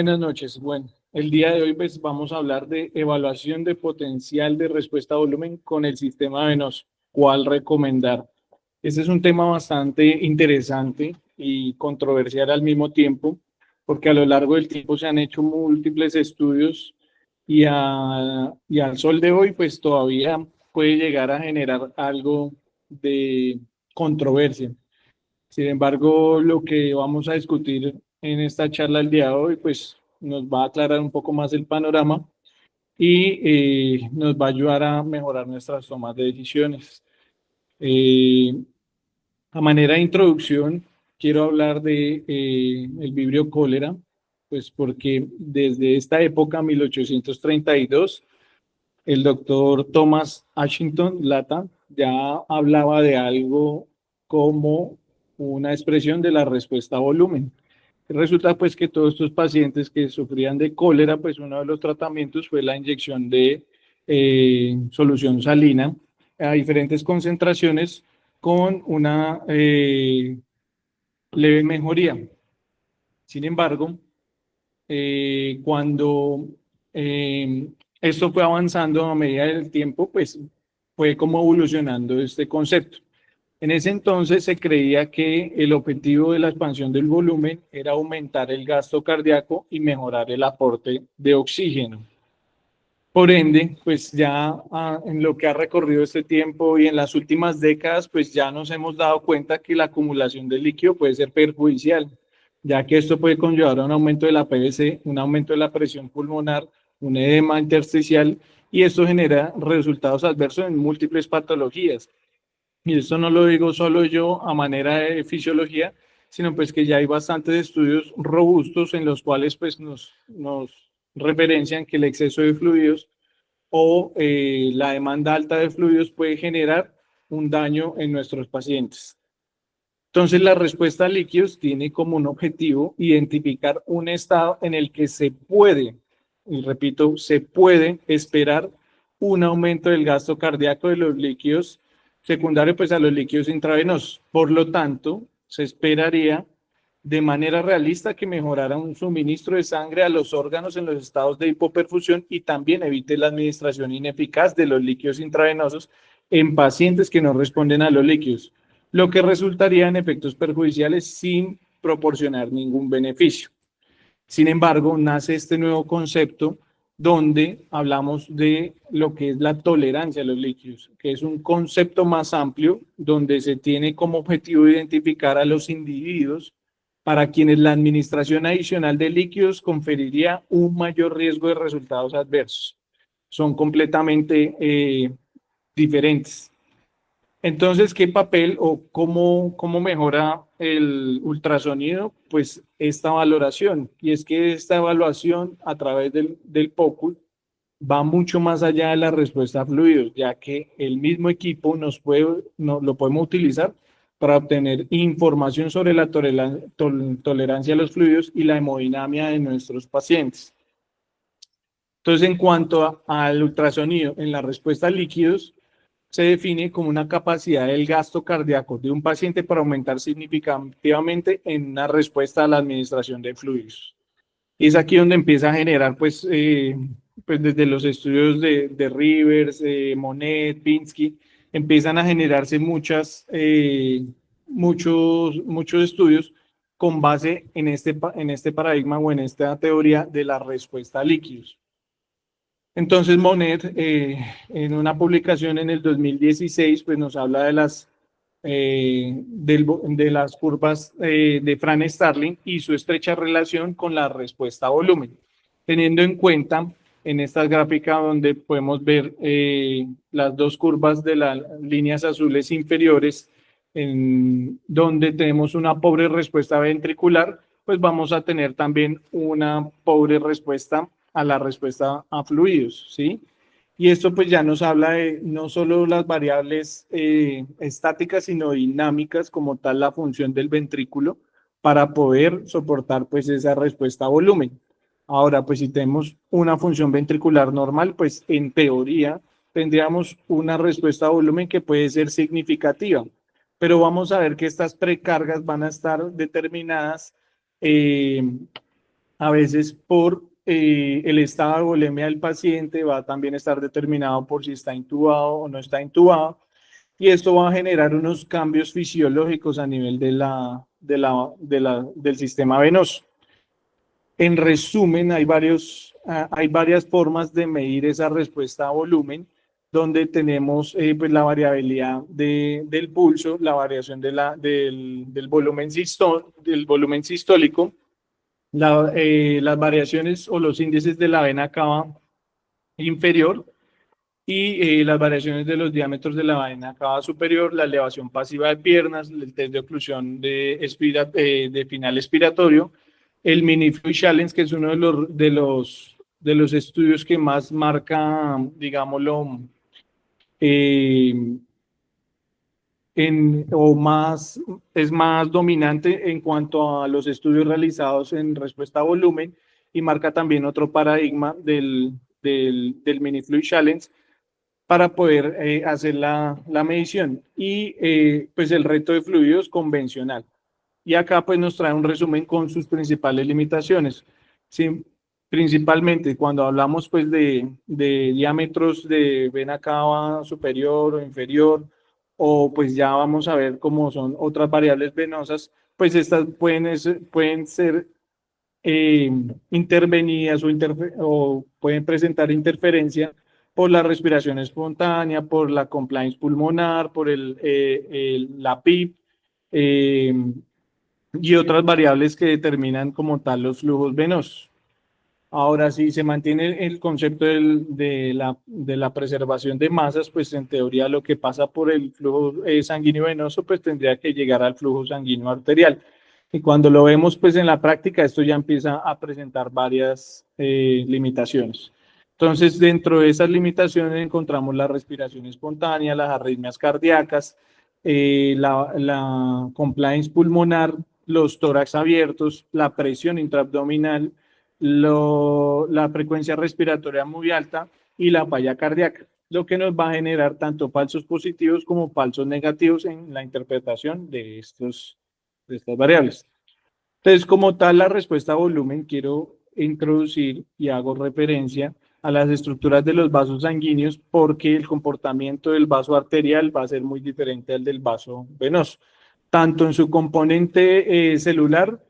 Buenas noches. Bueno, el día de hoy pues vamos a hablar de evaluación de potencial de respuesta a volumen con el sistema venoso. ¿Cuál recomendar? Este es un tema bastante interesante y controversial al mismo tiempo, porque a lo largo del tiempo se han hecho múltiples estudios y al sol de hoy pues todavía puede llegar a generar algo de controversia. Sin embargo, lo que vamos a discutir en esta charla el día de hoy, pues nos va a aclarar un poco más el panorama y nos va a ayudar a mejorar nuestras tomas de decisiones. Eh, a manera de introducción, quiero hablar de el vibrio cólera, pues porque desde esta época, 1832, el doctor Thomas Ashington Lata ya hablaba de algo como una expresión de la respuesta a volumen. Resulta pues que todos estos pacientes que sufrían de cólera, pues uno de los tratamientos fue la inyección de solución salina a diferentes concentraciones con una leve mejoría. Sin embargo, cuando eh, esto fue avanzando a medida del tiempo, pues fue como evolucionando este concepto. En ese entonces se creía que el objetivo de la expansión del volumen era aumentar el gasto cardíaco y mejorar el aporte de oxígeno. Por ende, pues ya en lo que ha recorrido este tiempo y en las últimas décadas, pues ya nos hemos dado cuenta que la acumulación de líquido puede ser perjudicial, ya que esto puede conllevar a un aumento de la PVC, un aumento de la presión pulmonar, un edema intersticial, y esto genera resultados adversos en múltiples patologías. Y esto no lo digo solo yo a manera de fisiología, sino pues que ya hay bastantes estudios robustos en los cuales pues nos referencian que el exceso de fluidos o la demanda alta de fluidos puede generar un daño en nuestros pacientes. Entonces, la respuesta a líquidos tiene como un objetivo identificar un estado en el que se puede, y repito, se puede esperar un aumento del gasto cardíaco de los líquidos secundario pues a los líquidos intravenosos. Por lo tanto, se esperaría de manera realista que mejorara un suministro de sangre a los órganos en los estados de hipoperfusión y también evite la administración ineficaz de los líquidos intravenosos en pacientes que no responden a los líquidos, lo que resultaría en efectos perjudiciales sin proporcionar ningún beneficio. Sin embargo, nace este nuevo concepto donde hablamos de lo que es la tolerancia a los líquidos, que es un concepto más amplio donde se tiene como objetivo identificar a los individuos para quienes la administración adicional de líquidos conferiría un mayor riesgo de resultados adversos. Son completamente diferentes. Entonces, ¿qué papel o cómo mejora el ultrasonido? Pues esta valoración. Y es que esta evaluación a través del POCUS va mucho más allá de la respuesta a fluidos, ya que el mismo equipo lo podemos utilizar para obtener información sobre la tolerancia a los fluidos y la hemodinamia de nuestros pacientes. Entonces, en cuanto al ultrasonido en la respuesta a líquidos, se define como una capacidad del gasto cardíaco de un paciente para aumentar significativamente en una respuesta a la administración de fluidos. Y es aquí donde empieza a generar, pues desde los estudios de Rivers, Monet, Pinsky, empiezan a generarse muchos estudios con base en este paradigma o en esta teoría de la respuesta a líquidos. Entonces, Monet, en una publicación en el 2016, pues nos habla de las curvas de Fran Starling y su estrecha relación con la respuesta a volumen, teniendo en cuenta en esta gráfica donde podemos ver las dos curvas de las líneas azules inferiores, en donde tenemos una pobre respuesta ventricular, pues vamos a tener también una pobre respuesta a la respuesta a fluidos, ¿sí? Y esto pues ya nos habla de no solo las variables estáticas, sino dinámicas como tal la función del ventrículo para poder soportar pues esa respuesta a volumen. Ahora, pues si tenemos una función ventricular normal, pues en teoría tendríamos una respuesta a volumen que puede ser significativa, pero vamos a ver que estas precargas van a estar determinadas eh, a veces por el estado de volemia del paciente, va a también estar determinado por si está intubado o no está intubado, y esto va a generar unos cambios fisiológicos a nivel del sistema venoso. En resumen, hay varias formas de medir esa respuesta a volumen, donde tenemos pues la variabilidad del pulso, la variación del volumen sistólico, las variaciones o los índices de la vena cava inferior y las variaciones de los diámetros de la vena cava superior, la elevación pasiva de piernas, el test de oclusión de final expiratorio, el mini fluid challenge, que es uno de los estudios que más marca, digámoslo, eh, es más dominante en cuanto a los estudios realizados en respuesta a volumen, y marca también otro paradigma del mini fluid challenge para poder hacer la medición, y pues el reto de fluidos convencional. Y acá pues nos trae un resumen con sus principales limitaciones. Sí, principalmente cuando hablamos pues de diámetros de vena cava superior o inferior, o pues ya vamos a ver cómo son otras variables venosas, pues estas pueden ser eh, intervenidas o pueden presentar interferencia por la respiración espontánea, por la compliance pulmonar, por la PIP, eh, y otras variables que determinan como tal los flujos venosos. Ahora, si se mantiene el concepto de la preservación de masas, pues en teoría lo que pasa por el flujo sanguíneo venoso, pues tendría que llegar al flujo sanguíneo arterial. Y cuando lo vemos pues en la práctica, esto ya empieza a presentar varias limitaciones. Entonces, dentro de esas limitaciones encontramos la respiración espontánea, las arritmias cardíacas, la compliance pulmonar, los tórax abiertos, la presión intraabdominal, la frecuencia respiratoria muy alta y la falla cardíaca, lo que nos va a generar tanto falsos positivos como falsos negativos en la interpretación de estas variables. Entonces, como tal, la respuesta a volumen, quiero introducir y hago referencia a las estructuras de los vasos sanguíneos, porque el comportamiento del vaso arterial va a ser muy diferente al del vaso venoso, tanto en su componente celular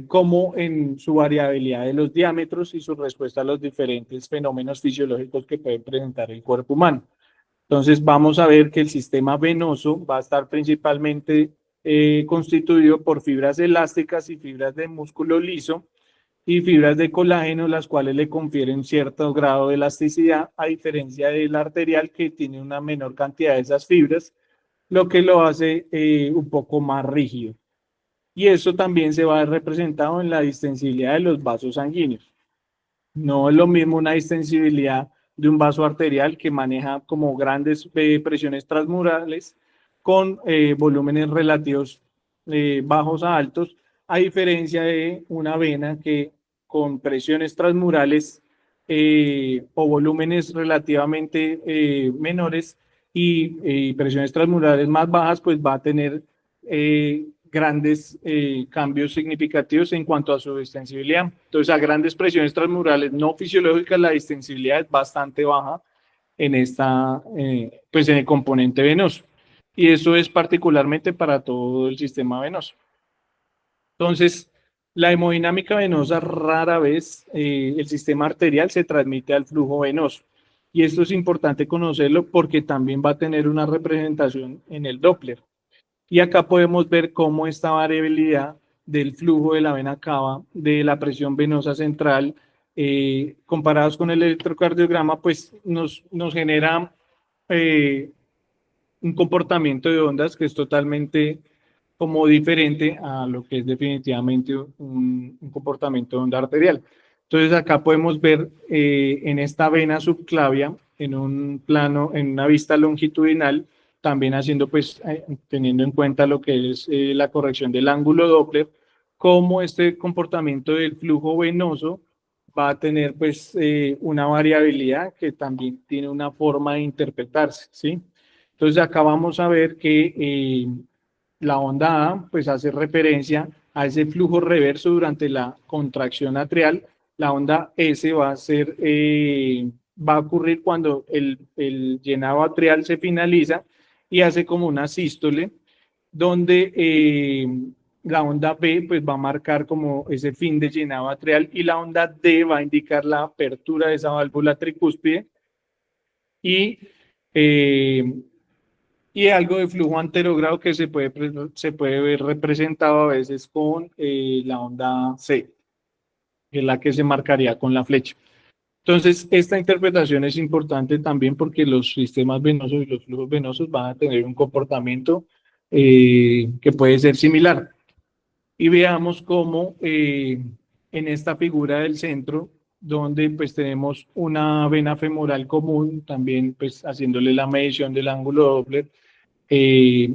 como en su variabilidad de los diámetros y su respuesta a los diferentes fenómenos fisiológicos que puede presentar el cuerpo humano. Entonces vamos a ver que el sistema venoso va a estar principalmente constituido por fibras elásticas y fibras de músculo liso y fibras de colágeno, las cuales le confieren cierto grado de elasticidad, a diferencia del arterial, que tiene una menor cantidad de esas fibras, lo que lo hace un poco más rígido. Y eso también se va a ver representado en la distensibilidad de los vasos sanguíneos. No es lo mismo una distensibilidad de un vaso arterial, que maneja como grandes presiones transmurales con volúmenes relativos bajos a altos, a diferencia de una vena que con presiones transmurales o volúmenes relativamente menores y presiones transmurales más bajas, pues va a tener grandes cambios significativos en cuanto a su distensibilidad. Entonces, a grandes presiones transmurales no fisiológicas, la distensibilidad es bastante baja en pues en el componente venoso. Y eso es particularmente para todo el sistema venoso. Entonces, la hemodinámica venosa, rara vez el sistema arterial se transmite al flujo venoso. Y esto es importante conocerlo porque también va a tener una representación en el Doppler. Y acá podemos ver cómo esta variabilidad del flujo de la vena cava, de la presión venosa central, comparados con el electrocardiograma, pues nos genera un comportamiento de ondas que es totalmente como diferente a lo que es definitivamente un comportamiento de onda arterial. Entonces acá podemos ver en esta vena subclavia, en un plano, en una vista longitudinal, también haciendo pues, teniendo en cuenta lo que es la corrección del ángulo Doppler, cómo este comportamiento del flujo venoso va a tener pues una variabilidad que también tiene una forma de interpretarse, ¿sí? Entonces acá vamos a ver que la onda A pues hace referencia a ese flujo reverso durante la contracción atrial. La onda S va a ser, va a ocurrir cuando el llenado atrial se finaliza y hace como una sístole, donde la onda B pues va a marcar como ese fin de llenado atrial y la onda D va a indicar la apertura de esa válvula tricúspide y, eh, y algo de flujo anterogrado que se puede ver representado a veces con la onda C, que es la que se marcaría con la flecha. Entonces, esta interpretación es importante también porque los sistemas venosos y los flujos venosos van a tener un comportamiento que puede ser similar. Y veamos cómo en esta figura del centro, donde pues tenemos una vena femoral común, también pues haciéndole la medición del ángulo Doppler, eh,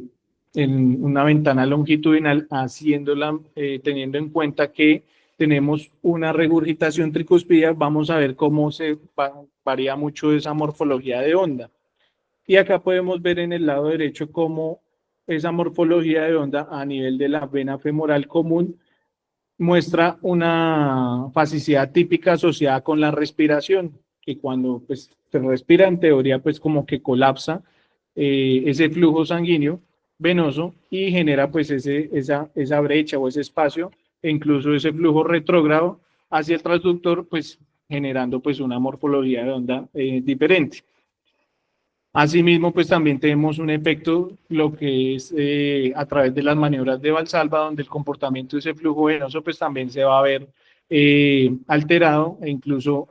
en una ventana longitudinal, haciéndola, teniendo en cuenta que tenemos una regurgitación tricúspide, vamos a ver cómo se varía mucho esa morfología de onda. Y acá podemos ver en el lado derecho cómo esa morfología de onda a nivel de la vena femoral común muestra una facicidad típica asociada con la respiración, que cuando pues, se respira en teoría pues como que colapsa ese flujo sanguíneo venoso y genera pues esa brecha o ese espacio e incluso ese flujo retrógrado hacia el transductor pues generando pues una morfología de onda diferente. Asimismo, pues también tenemos un efecto, lo que es a través de las maniobras de Valsalva, donde el comportamiento de ese flujo venoso, pues también se va a ver alterado e incluso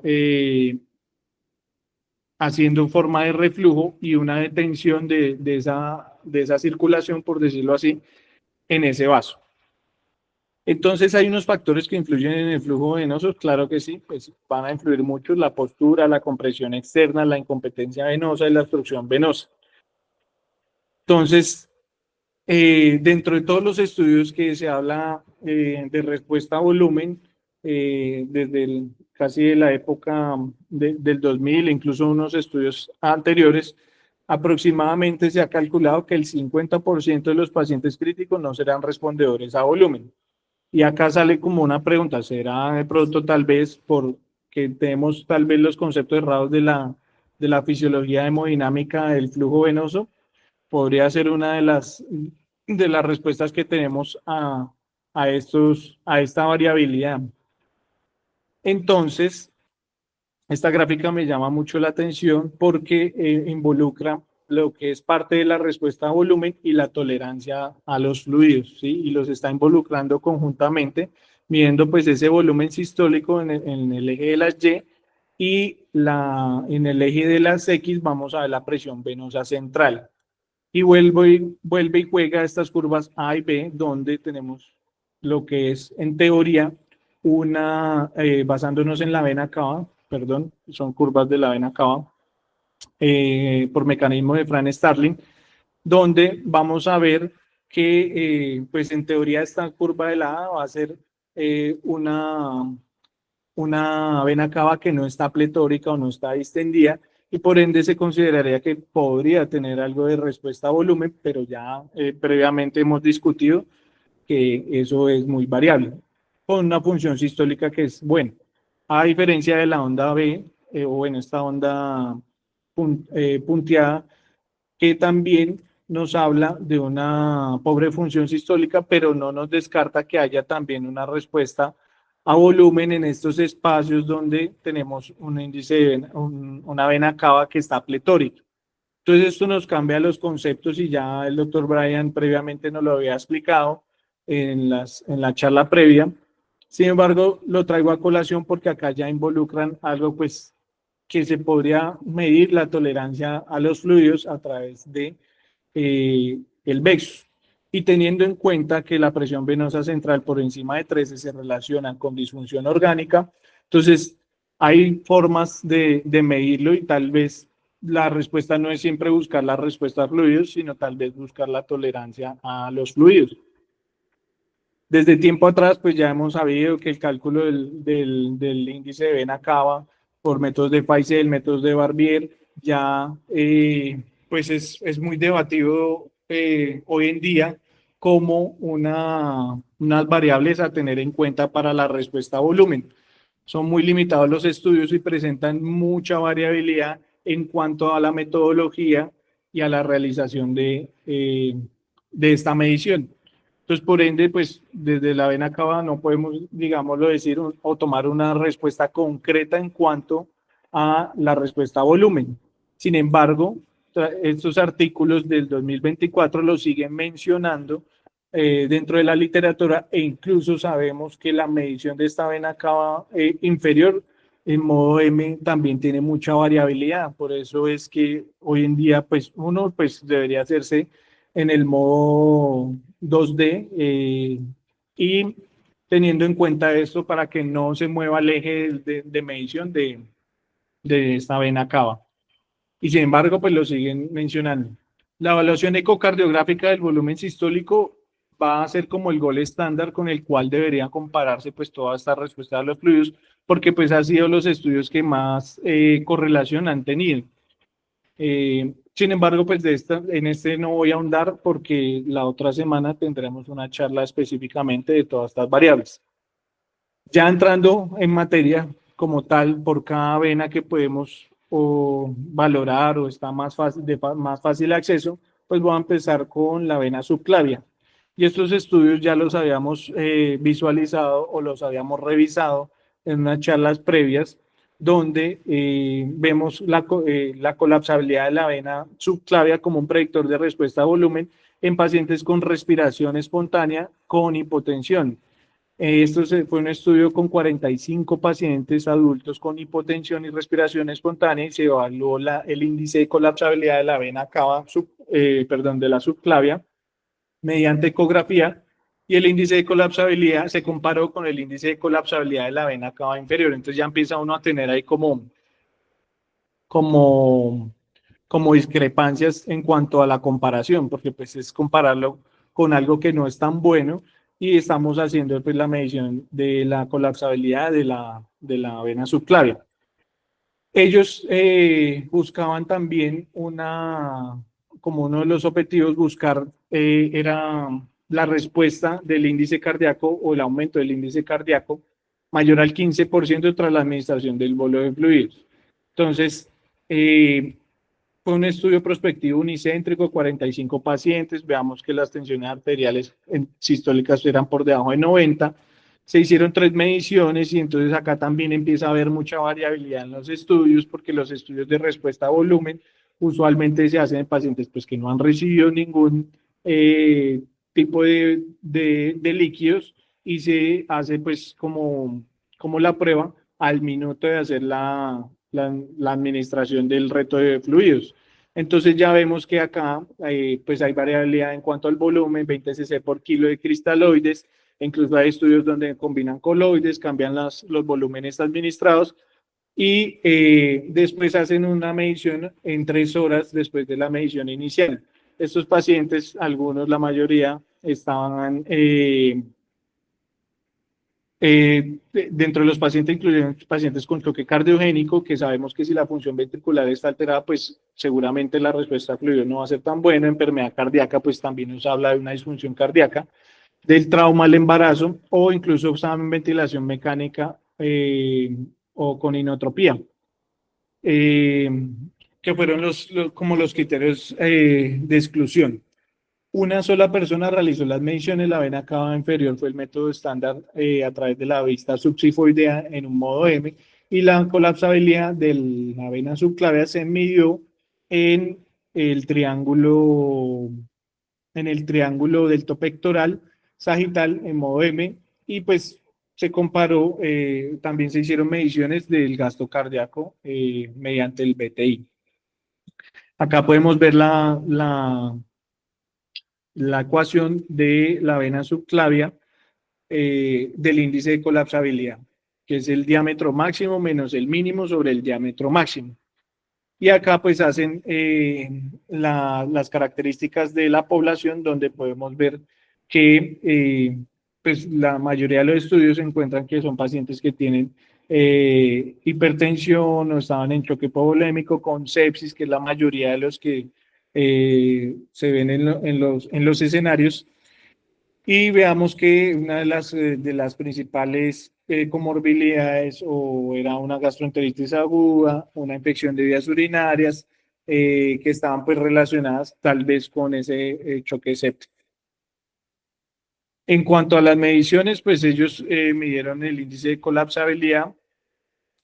haciendo forma de reflujo y una detención de esa circulación, por decirlo así, en ese vaso. Entonces, hay unos factores que influyen en el flujo venoso, claro que sí, pues van a influir mucho la postura, la compresión externa, la incompetencia venosa y la obstrucción venosa. Entonces, dentro de todos los estudios que se habla de respuesta a volumen, desde casi de la época del 2000, incluso unos estudios anteriores, aproximadamente se ha calculado que el 50% de los pacientes críticos no serán respondedores a volumen. Y acá sale como una pregunta, ¿será de pronto tal vez porque tenemos tal vez los conceptos errados de la fisiología hemodinámica del flujo venoso? Podría ser una de las respuestas que tenemos a esta variabilidad. Entonces, esta gráfica me llama mucho la atención porque involucra lo que es parte de la respuesta a volumen y la tolerancia a los fluidos, ¿sí? Y los está involucrando conjuntamente, midiendo pues ese volumen sistólico en el eje de las Y en el eje de las X vamos a ver la presión venosa central. Y vuelve y juega estas curvas A y B, donde tenemos lo que es, en teoría, basándonos en la vena cava, perdón, son curvas de la vena cava, por mecanismo de Frank Starling, donde vamos a ver que, pues en teoría, esta curva de la A va a ser una vena cava que no está pletórica o no está distendida, y por ende se consideraría que podría tener algo de respuesta a volumen, pero ya previamente hemos discutido que eso es muy variable, con una función sistólica que es buena. A diferencia de la onda B, o bueno, esta onda punteada, que también nos habla de una pobre función sistólica, pero no nos descarta que haya también una respuesta a volumen en estos espacios donde tenemos un índice de una vena cava que está pletórica. Entonces esto nos cambia los conceptos y ya el doctor Brian previamente nos lo había explicado en la charla previa. Sin embargo, lo traigo a colación porque acá ya involucran algo pues que se podría medir la tolerancia a los fluidos a través de el VEX. Y teniendo en cuenta que la presión venosa central por encima de 13 se relaciona con disfunción orgánica, entonces hay formas de medirlo y tal vez la respuesta no es siempre buscar la respuesta a fluidos, sino tal vez buscar la tolerancia a los fluidos. Desde tiempo atrás, pues ya hemos sabido que el cálculo del índice de vena cava por métodos de Feisel, métodos de Barbier, ya pues es muy debatido hoy en día como unas variables a tener en cuenta para la respuesta a volumen. Son muy limitados los estudios y presentan mucha variabilidad en cuanto a la metodología y a la realización de esta medición. Entonces, por ende, pues desde la vena cava no podemos, digámoslo, decir o tomar una respuesta concreta en cuanto a la respuesta a volumen. Sin embargo, estos artículos del 2024 lo siguen mencionando dentro de la literatura e incluso sabemos que la medición de esta vena cava inferior en modo M también tiene mucha variabilidad. Por eso es que hoy en día, pues uno pues debería hacerse en el modo 2D y teniendo en cuenta esto para que no se mueva el eje de medición de esta vena cava. Y sin embargo, pues lo siguen mencionando. La evaluación ecocardiográfica del volumen sistólico va a ser como el gol estándar con el cual debería compararse pues toda esta respuesta a los fluidos, porque pues ha sido los estudios que más correlación han tenido. Sin embargo, pues en este no voy a ahondar porque la otra semana tendremos una charla específicamente de todas estas variables. Ya entrando en materia como tal, por cada vena que podemos valorar o está más fácil, de más fácil acceso, pues voy a empezar con la vena subclavia. Y estos estudios ya los habíamos visualizado o los habíamos revisado en unas charlas previas, donde vemos la colapsabilidad de la vena subclavia como un predictor de respuesta a volumen en pacientes con respiración espontánea con hipotensión. Esto fue un estudio con 45 pacientes adultos con hipotensión y respiración espontánea y se evaluó el índice de colapsabilidad de la vena cava, de la subclavia mediante ecografía y el índice de colapsabilidad se comparó con el índice de colapsabilidad de la vena cava inferior. Entonces ya empieza uno a tener ahí como discrepancias en cuanto a la comparación, porque pues es compararlo con algo que no es tan bueno y estamos haciendo pues la medición de la colapsabilidad de la vena subclavia. Ellos buscaban también como uno de los objetivos, buscar era la respuesta del índice cardíaco o el aumento del índice cardíaco mayor al 15% tras la administración del bolo de fluidos. Entonces, fue un estudio prospectivo unicéntrico, 45 pacientes, veamos que las tensiones arteriales sistólicas eran por debajo de 90, se hicieron 3 mediciones y entonces acá también empieza a haber mucha variabilidad en los estudios porque los estudios de respuesta a volumen usualmente se hacen en pacientes pues, que no han recibido ningún tipo de líquidos y se hace pues como la prueba al minuto de hacer la administración del reto de fluidos. Entonces ya vemos que acá pues hay variabilidad en cuanto al volumen, 20 cc por kilo de cristaloides, incluso hay estudios donde combinan coloides, cambian los volúmenes administrados y después hacen una medición en 3 horas después de la medición inicial. Estos pacientes, algunos, la mayoría, estaban dentro de los pacientes incluyen pacientes con choque cardiogénico, que sabemos que si la función ventricular está alterada, pues seguramente la respuesta a fluidos no va a ser tan buena. Enfermedad cardíaca, pues también nos habla de una disfunción cardíaca, del trauma al embarazo o incluso examen ventilación mecánica o con inotropía, que fueron como los criterios de exclusión. Una sola persona realizó las mediciones, la vena cava inferior fue el método estándar a través de la vista subsifoidea en un modo M y la colapsabilidad de la vena subclavia se midió en el triángulo delto pectoral sagital en modo M y pues se comparó, también se hicieron mediciones del gasto cardíaco mediante el BTI. Acá podemos ver la ecuación de la vena subclavia del índice de colapsabilidad, que es el diámetro máximo menos el mínimo sobre el diámetro máximo. Y acá pues hacen las características de la población, donde podemos ver que pues la mayoría de los estudios encuentran que son pacientes que tienen hipertensión o estaban en choque hipovolémico con sepsis, que es la mayoría de los que se ven en los escenarios. Y veamos que una de las principales comorbilidades o era una gastroenteritis aguda, una infección de vías urinarias, que estaban pues relacionadas tal vez con ese choque séptico. En cuanto a las mediciones, pues ellos midieron el índice de colapsabilidad,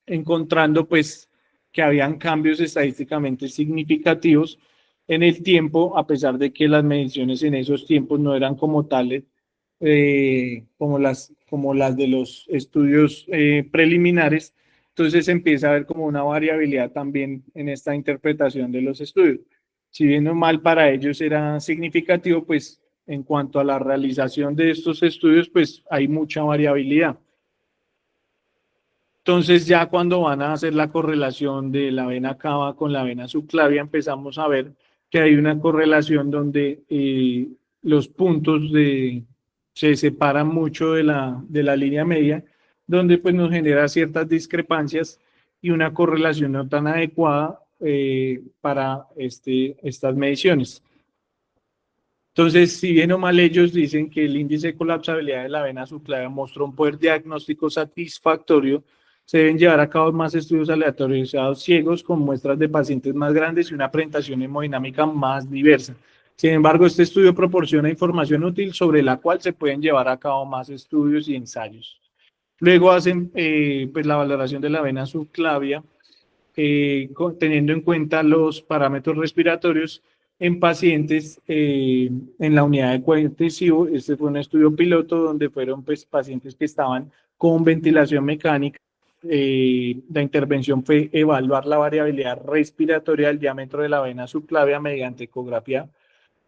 encontrando pues que habían cambios estadísticamente significativos en el tiempo, a pesar de que las mediciones en esos tiempos no eran como tales, como las de los estudios preliminares. Entonces empieza a haber como una variabilidad también en esta interpretación de los estudios. Si bien o mal para ellos era significativo, pues en cuanto a la realización de estos estudios, pues hay mucha variabilidad. Entonces ya cuando van a hacer la correlación de la vena cava con la vena subclavia, empezamos a ver que hay una correlación donde los puntos se separan mucho de la línea media, donde pues nos genera ciertas discrepancias y una correlación no tan adecuada para estas mediciones. Entonces, si bien o mal ellos dicen que el índice de colapsabilidad de la vena subclavia mostró un poder diagnóstico satisfactorio, se deben llevar a cabo más estudios aleatorizados ciegos con muestras de pacientes más grandes y una presentación hemodinámica más diversa. Sin embargo, este estudio proporciona información útil sobre la cual se pueden llevar a cabo más estudios y ensayos. Luego hacen pues la valoración de la vena subclavia teniendo en cuenta los parámetros respiratorios en pacientes en la unidad de cuidado intensivo. Este fue un estudio piloto donde fueron pues, pacientes que estaban con ventilación mecánica. La intervención fue evaluar la variabilidad respiratoria del diámetro de la vena subclavia mediante ecografía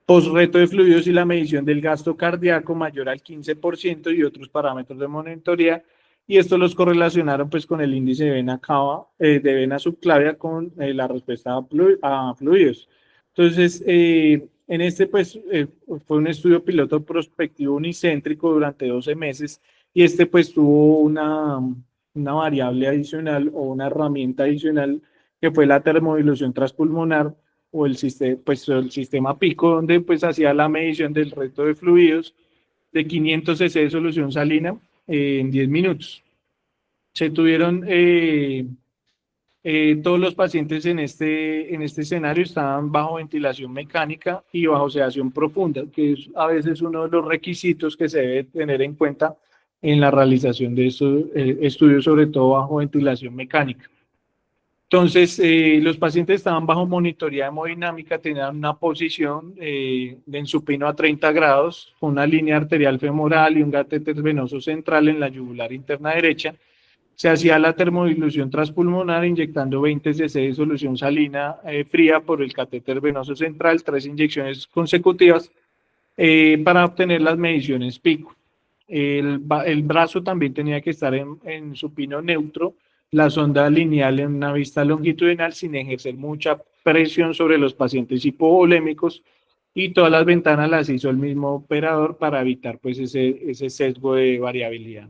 post-reto de fluidos y la medición del gasto cardíaco mayor al 15% y otros parámetros de monitoría. Y esto los correlacionaron pues con el índice de vena cava, de vena subclavia con la respuesta a fluidos. Entonces, en este pues fue un estudio piloto prospectivo unicéntrico durante 12 meses y este pues tuvo una variable adicional o una herramienta adicional que fue la termodilución transpulmonar o el sistema PICO, donde pues hacía la medición del resto de fluidos de 500 cc de solución salina en 10 minutos. Se tuvieron todos los pacientes en este escenario estaban bajo ventilación mecánica y bajo sedación profunda, que es a veces uno de los requisitos que se debe tener en cuenta en la realización de estos estudios, sobre todo bajo ventilación mecánica. Entonces, los pacientes estaban bajo monitoría hemodinámica, tenían una posición en supino a 30 grados, con una línea arterial femoral y un catéter venoso central en la yugular interna derecha. Se hacía la termodilución transpulmonar inyectando 20 cc de solución salina fría por el catéter venoso central, 3 inyecciones consecutivas para obtener las mediciones pico. El brazo también tenía que estar en supino neutro, la sonda lineal en una vista longitudinal sin ejercer mucha presión sobre los pacientes hipovolémicos y todas las ventanas las hizo el mismo operador para evitar pues ese sesgo de variabilidad.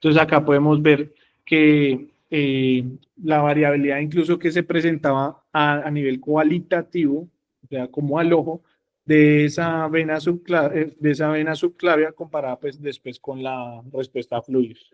Entonces acá podemos ver que la variabilidad incluso que se presentaba a nivel cualitativo, o sea, como al ojo, de esa vena subclavia comparada pues después con la respuesta a fluidos.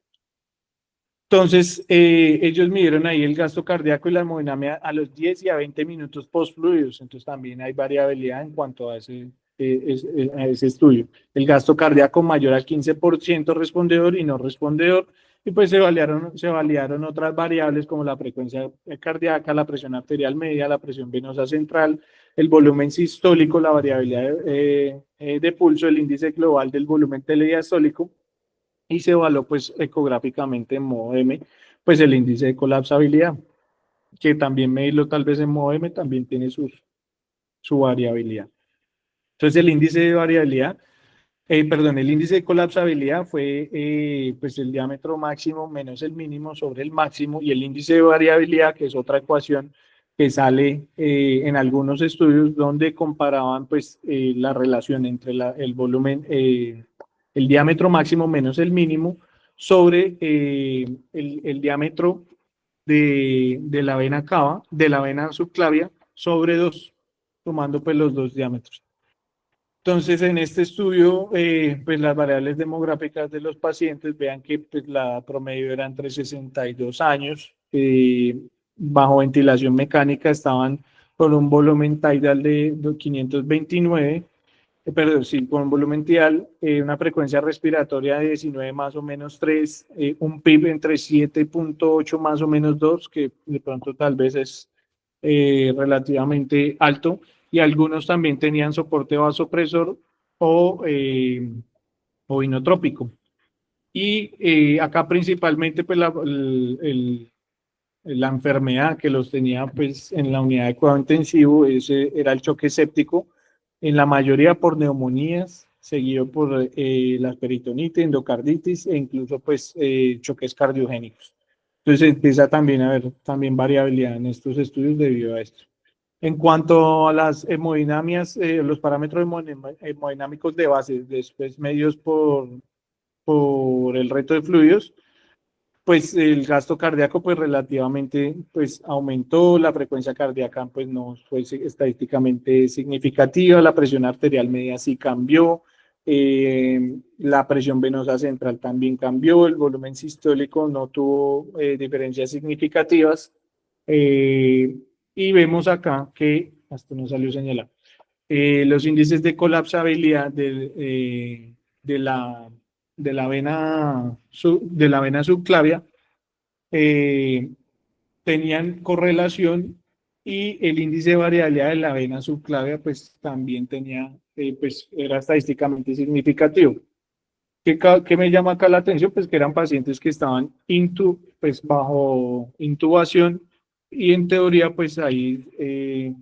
Entonces, ellos midieron ahí el gasto cardíaco y la hemodinamia a los 10 y a 20 minutos post fluidos, entonces también hay variabilidad en cuanto a ese estudio. El gasto cardíaco mayor al 15% respondedor y no respondedor, y pues se validaron otras variables como la frecuencia cardíaca, la presión arterial media, la presión venosa central, el volumen sistólico, la variabilidad de pulso, el índice global del volumen telediastólico, y se evaluó pues ecográficamente en modo M, pues el índice de colapsabilidad, que también medirlo tal vez en modo M también tiene su variabilidad. Entonces el índice de variabilidad, el índice de colapsabilidad fue pues el diámetro máximo menos el mínimo sobre el máximo, y el índice de variabilidad, que es otra ecuación que sale en algunos estudios donde comparaban pues la relación entre el volumen, el diámetro máximo menos el mínimo sobre el diámetro de la vena cava, de la vena subclavia sobre 2, tomando pues los dos diámetros. Entonces, en este estudio, pues las variables demográficas de los pacientes, vean que pues, la promedio era entre 62 años, bajo ventilación mecánica estaban con un volumen tidal de 529, perdón, sí, con volumen tidal, una frecuencia respiratoria de 19 más o menos 3, un PIB entre 7.8 más o menos 2, que de pronto tal vez es relativamente alto, y algunos también tenían soporte vasopresor o inotrópico. Y acá principalmente pues la enfermedad que los tenía pues en la unidad de cuidado intensivo ese era el choque séptico, en la mayoría por neumonías, seguido por la peritonitis, endocarditis e incluso pues choques cardiogénicos. Entonces empieza también a haber también variabilidad en estos estudios debido a esto. En cuanto a las hemodinamias, los parámetros hemodinámicos de base, después medios por el reto de fluidos, pues el gasto cardíaco pues relativamente pues aumentó, la frecuencia cardíaca pues no fue estadísticamente significativa, la presión arterial media sí cambió, la presión venosa central también cambió, el volumen sistólico no tuvo diferencias significativas, eh, y vemos acá que, hasta no salió señalado, los índices de colapsabilidad de la, de la vena subclavia eh, tenían correlación, y el índice de variabilidad de la vena subclavia pues también tenía, pues era estadísticamente significativo. ¿Qué me llama acá la atención? Pues que eran pacientes que estaban pues, bajo intubación, y en teoría pues ahí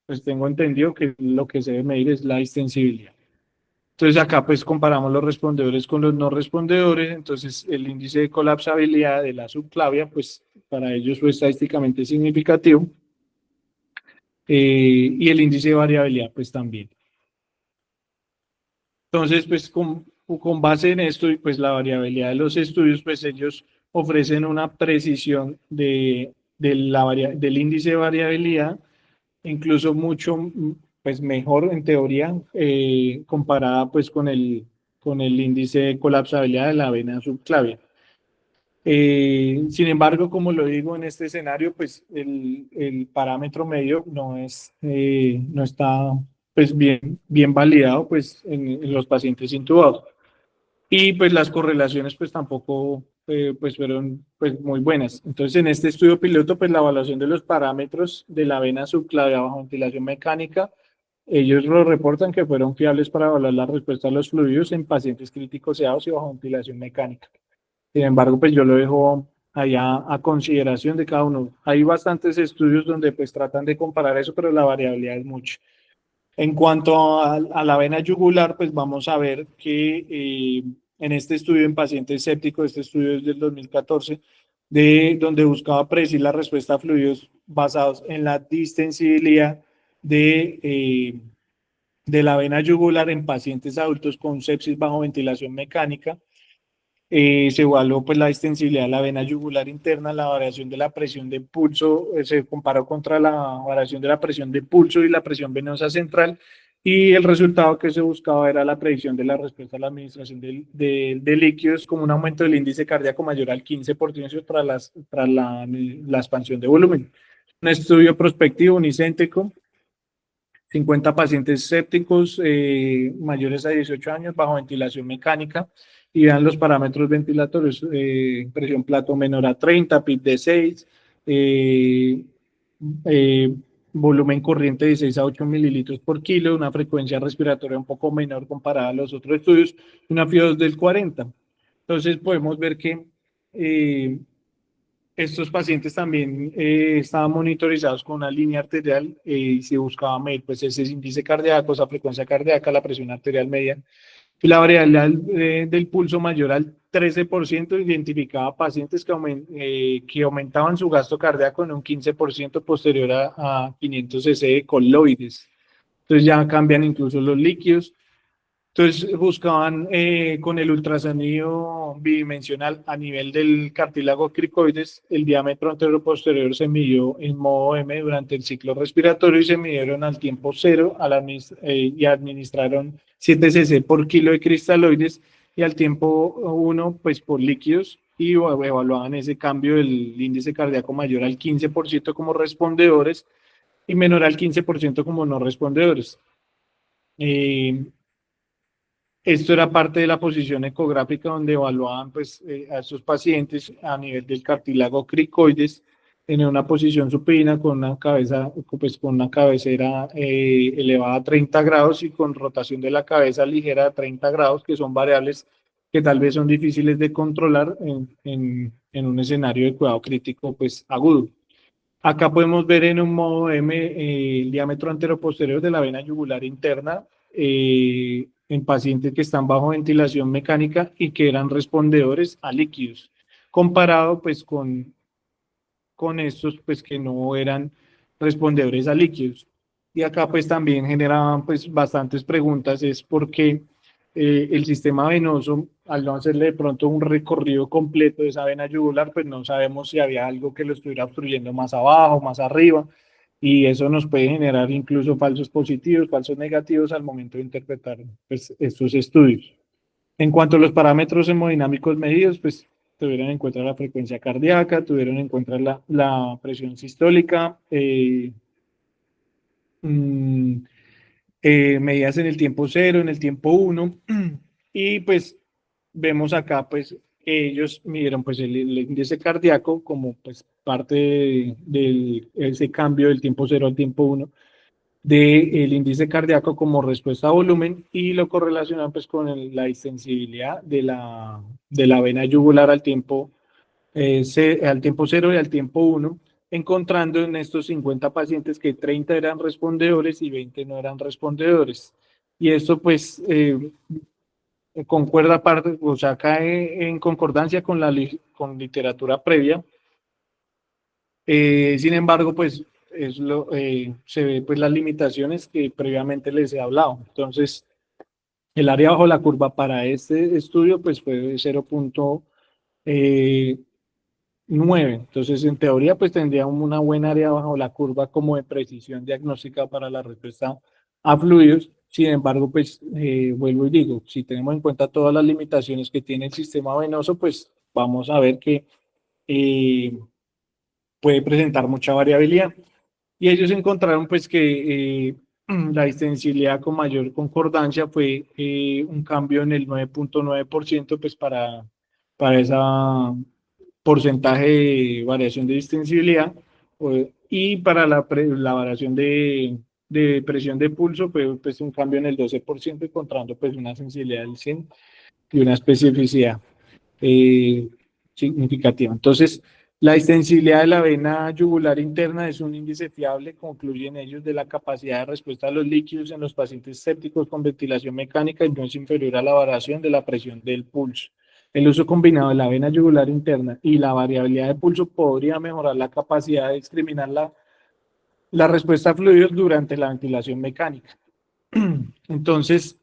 pues tengo entendido que lo que se debe medir es la extensibilidad. Entonces acá pues comparamos los respondedores con los no respondedores, entonces el índice de colapsabilidad de la subclavia pues para ellos fue estadísticamente significativo, y el índice de variabilidad pues también. Entonces pues con base en esto y pues la variabilidad de los estudios pues ellos ofrecen una precisión del índice de variabilidad incluso mucho pues mejor en teoría, comparada pues con el índice de colapsabilidad de la vena subclavia. Sin embargo, como lo digo en este escenario, pues el parámetro medio no está pues bien validado pues en los pacientes intubados. Y pues las correlaciones pues tampoco pues fueron pues muy buenas. Entonces en este estudio piloto pues la evaluación de los parámetros de la vena subclavia bajo ventilación mecánica, ellos lo reportan que fueron fiables para evaluar la respuesta a los fluidos en pacientes críticos sedados y bajo ventilación mecánica. Sin embargo, pues yo lo dejo allá a consideración de cada uno. Hay bastantes estudios donde pues tratan de comparar eso, pero la variabilidad es mucha. En cuanto a la vena yugular, pues vamos a ver que en este estudio en pacientes sépticos, este estudio es del 2014, donde buscaba predecir la respuesta a fluidos basados en la distensibilidad de la vena yugular en pacientes adultos con sepsis bajo ventilación mecánica. Se evaluó pues la extensibilidad de la vena yugular interna, la variación de la presión de pulso, se comparó contra la variación de la presión de pulso y la presión venosa central, y el resultado que se buscaba era la predicción de la respuesta a la administración de líquidos como un aumento del índice cardíaco mayor al 15% tras la expansión de volumen. Un estudio prospectivo unicéntrico, 50 pacientes sépticos mayores a 18 años bajo ventilación mecánica, y vean los parámetros ventilatorios, presión plato menor a 30, PIB de 6, eh, eh, volumen corriente de 6 a 8 mililitros por kilo, una frecuencia respiratoria un poco menor comparada a los otros estudios, una FIO2 del 40. Entonces podemos ver que estos pacientes también estaban monitorizados con una línea arterial, y se buscaba medir pues ese índice cardíaco, esa frecuencia cardíaca, la presión arterial media y la variabilidad del pulso mayor al 13%, identificaba pacientes que aumentaban su gasto cardíaco en un 15% posterior a 500 cc de coloides. Entonces ya cambian incluso los líquidos. Entonces buscaban con el ultrasonido bidimensional a nivel del cartílago cricoides, el diámetro anteroposterior se midió en modo M durante el ciclo respiratorio y se midieron al tiempo cero y administraron 7 cc por kilo de cristaloides y al tiempo 1 pues por líquidos y evaluaban ese cambio del índice cardíaco mayor al 15% como respondedores y menor al 15% como no respondedores. Esto era parte de la posición ecográfica donde evaluaban pues, a estos pacientes a nivel del cartílago cricoides en una posición supina con una cabeza, pues, con una cabecera elevada a 30 grados y con rotación de la cabeza ligera a 30 grados, que son variables que tal vez son difíciles de controlar en un escenario de cuidado crítico pues, agudo. Acá podemos ver en un modo M el diámetro anteroposterior de la vena yugular interna en pacientes que están bajo ventilación mecánica y que eran respondedores a líquidos, comparado pues con estos pues que no eran respondedores a líquidos. Y acá pues también generaban pues bastantes preguntas, es porque el sistema venoso, al no hacerle de pronto un recorrido completo de esa vena yugular, pues no sabemos si había algo que lo estuviera obstruyendo más abajo, más arriba, y eso nos puede generar incluso falsos positivos, falsos negativos al momento de interpretar pues, estos estudios. En cuanto a los parámetros hemodinámicos medidos, pues tuvieron en cuenta la frecuencia cardíaca, tuvieron en cuenta la presión sistólica, mm, medidas en el tiempo cero, en el tiempo uno, y pues vemos acá pues que ellos midieron pues el índice cardíaco como pues parte de ese cambio del tiempo cero al tiempo uno del índice cardíaco como respuesta a volumen y lo correlacionan pues con la distensibilidad de la vena yugular al tiempo cero y al tiempo uno, encontrando en estos 50 pacientes que 30 eran respondedores y 20 no eran respondedores. Y esto pues concuerda parte, o sea, cae en concordancia con con literatura previa. Sin embargo, pues se ve pues las limitaciones que previamente les he hablado. Entonces, el área bajo la curva para este estudio pues fue de 0.9. Entonces, en teoría, pues tendría una buena área bajo la curva como de precisión diagnóstica para la respuesta a fluidos. Sin embargo, pues vuelvo y digo, si tenemos en cuenta todas las limitaciones que tiene el sistema venoso, pues vamos a ver que eh, puede presentar mucha variabilidad. Y ellos encontraron pues que la distensibilidad con mayor concordancia fue un cambio en el 9.9% pues para esa porcentaje de variación de distensibilidad y para la variación de presión de pulso fue pues un cambio en el 12% encontrando pues una sensibilidad del 100 y una especificidad eh, significativa. Entonces, la extensibilidad de la vena yugular interna es un índice fiable, concluyen ellos, de la capacidad de respuesta a los líquidos en los pacientes sépticos con ventilación mecánica y no es inferior a la variación de la presión del pulso. El uso combinado de la vena yugular interna y la variabilidad de pulso podría mejorar la capacidad de discriminar la respuesta a fluidos durante la ventilación mecánica. Entonces,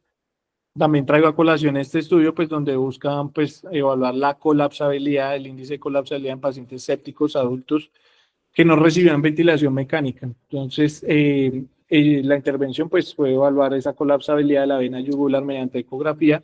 también traigo a colación este estudio, pues, donde buscan, pues, evaluar la colapsabilidad, el índice de colapsabilidad en pacientes sépticos adultos que no recibían ventilación mecánica. Entonces, la intervención, pues, fue evaluar esa colapsabilidad de la vena yugular mediante ecografía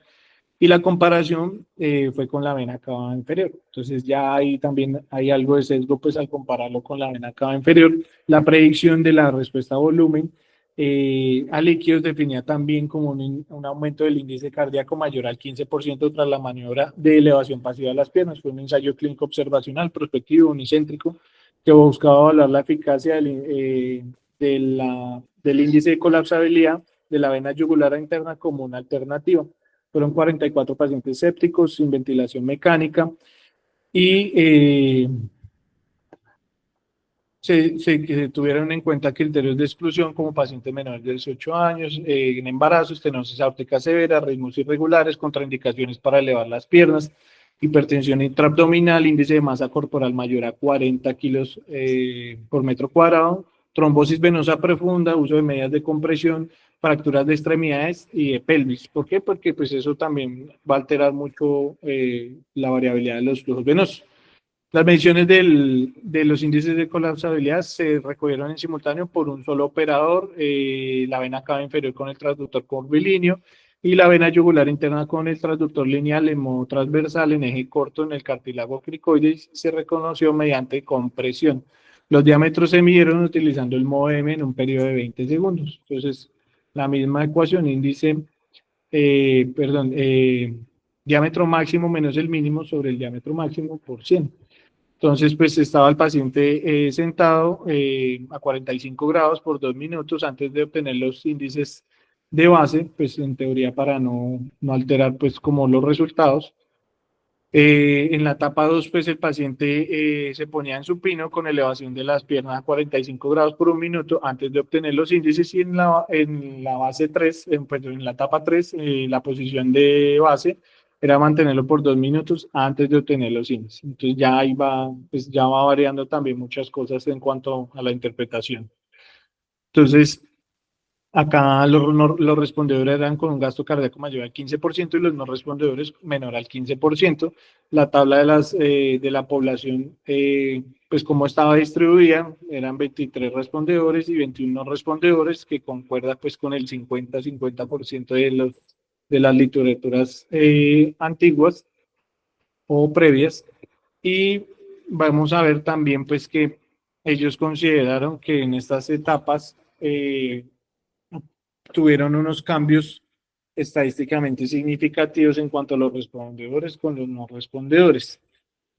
y la comparación fue con la vena cava inferior. Entonces, ya ahí también hay algo de sesgo, pues, al compararlo con la vena cava inferior. La predicción de la respuesta a volumen a líquidos definía también como un aumento del índice cardíaco mayor al 15% tras la maniobra de elevación pasiva de las piernas. Fue un ensayo clínico observacional, prospectivo, unicéntrico, que buscaba evaluar la eficacia del índice de colapsabilidad de la vena yugular interna como una alternativa. Fueron 44 pacientes sépticos sin ventilación mecánica y se tuvieron en cuenta criterios de exclusión como pacientes menores de 18 años, en embarazo, estenosis aórtica severa, ritmos irregulares, contraindicaciones para elevar las piernas, hipertensión intraabdominal, índice de masa corporal mayor a 40 kilos por metro cuadrado, trombosis venosa profunda, uso de medidas de compresión, fracturas de extremidades y de pelvis. ¿Por qué? Porque pues eso también va a alterar mucho la variabilidad de los flujos venosos. Las mediciones de los índices de colapsabilidad se recogieron en simultáneo por un solo operador, la vena cava inferior con el transductor curvilíneo y la vena yugular interna con el transductor lineal en modo transversal en eje corto en el cartílago cricoides. Se reconoció mediante compresión. Los diámetros se midieron utilizando el modo M en un periodo de 20 segundos. Entonces, la misma ecuación, diámetro máximo menos el mínimo sobre el diámetro máximo por 100. Entonces, pues estaba el paciente sentado a 45 grados por 2 minutos antes de obtener los índices de base, pues en teoría para no alterar pues como los resultados. En la etapa 2, pues el paciente se ponía en supino con elevación de las piernas a 45 grados por 1 minuto antes de obtener los índices y en la base 3, en la etapa 3, la posición de base era mantenerlo por 2 minutos antes de obtener los índices. Entonces ya ahí va, pues ya va variando también muchas cosas en cuanto a la interpretación. Entonces, acá los respondedores eran con un gasto cardíaco mayor al 15% y los no respondedores menor al 15%. La tabla de la población, pues como estaba distribuida, eran 23 respondedores y 21 no respondedores, que concuerda pues con el 50-50% de las literaturas antiguas o previas. Y vamos a ver también pues que ellos consideraron que en estas etapas tuvieron unos cambios estadísticamente significativos en cuanto a los respondedores con los no respondedores,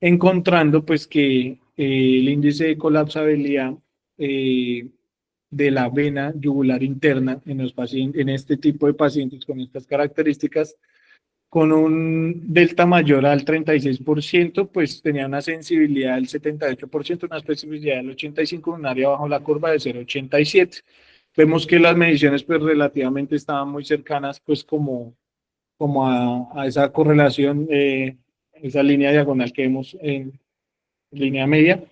encontrando pues que el índice de colapsabilidad de la vena yugular interna en los pacientes, en este tipo de pacientes con estas características, con un delta mayor al 36%, pues tenía una sensibilidad del 78%, una especificidad del 85%, un área bajo la curva de 0,87. Vemos que las mediciones pues relativamente estaban muy cercanas pues como a esa correlación, esa línea diagonal que vemos en línea media.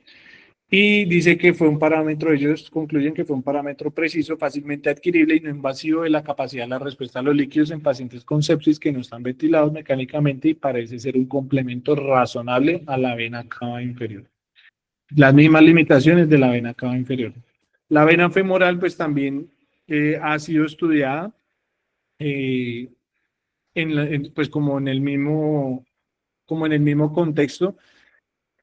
Y dice que fue un parámetro, ellos concluyen que fue un parámetro preciso, fácilmente adquirible y no invasivo de la capacidad de la respuesta a los líquidos en pacientes con sepsis que no están ventilados mecánicamente y parece ser un complemento razonable a la vena cava inferior. Las mismas limitaciones de la vena cava inferior. La vena femoral pues también ha sido estudiada eh, pues como en el mismo contexto.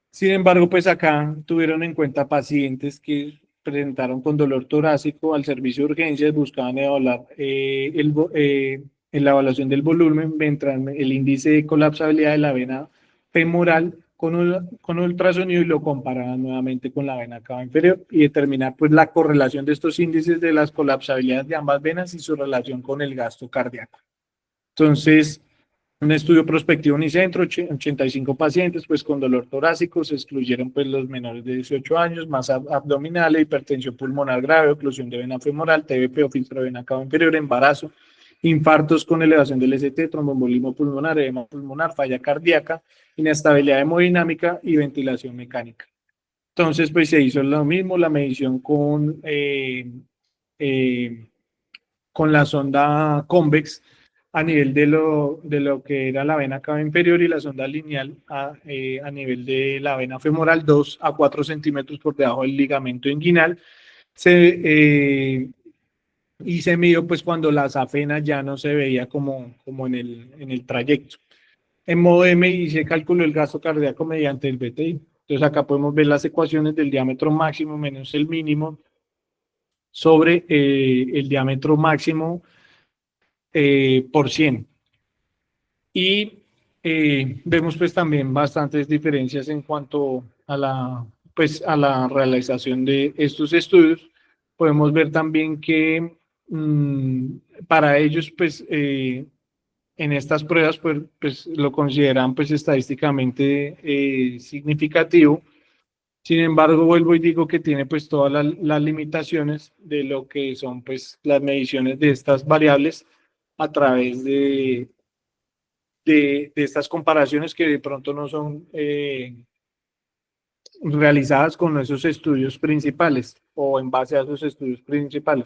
Sin embargo, pues acá tuvieron en cuenta pacientes que presentaron con dolor torácico al servicio de urgencias, buscaban evaluar en la evaluación del volumen, mientras el índice de colapsabilidad de la vena femoral con ultrasonido y lo comparaban nuevamente con la vena cava inferior y determinar pues la correlación de estos índices de las colapsabilidades de ambas venas y su relación con el gasto cardíaco. Entonces, un estudio prospectivo unicentro, 85 pacientes pues con dolor torácico, se excluyeron pues los menores de 18 años, masa abdominal, hipertensión pulmonar grave, oclusión de vena femoral, TBP o filtro de vena cava inferior, embarazo, infartos con elevación del ST, tromboembolismo pulmonar, edema pulmonar, falla cardíaca, inestabilidad hemodinámica y ventilación mecánica. Entonces pues se hizo lo mismo, la medición con la sonda convex a nivel de lo que era la vena cava inferior y la sonda lineal a nivel de la vena femoral, 2 a 4 centímetros por debajo del ligamento inguinal. Y se midió pues cuando la safena ya no se veía como en el trayecto. En modo M se calculó el gasto cardíaco mediante el BTI. Entonces acá podemos ver las ecuaciones del diámetro máximo menos el mínimo sobre el diámetro máximo por 100. Y vemos pues también bastantes diferencias en cuanto a la realización de estos estudios. Podemos ver también que para ellos pues en estas pruebas pues lo consideran pues estadísticamente significativo. Sin embargo, vuelvo y digo que tiene pues todas las limitaciones de lo que son pues las mediciones de estas variables a través de estas comparaciones que de pronto no son realizadas con esos estudios principales o en base a esos estudios principales.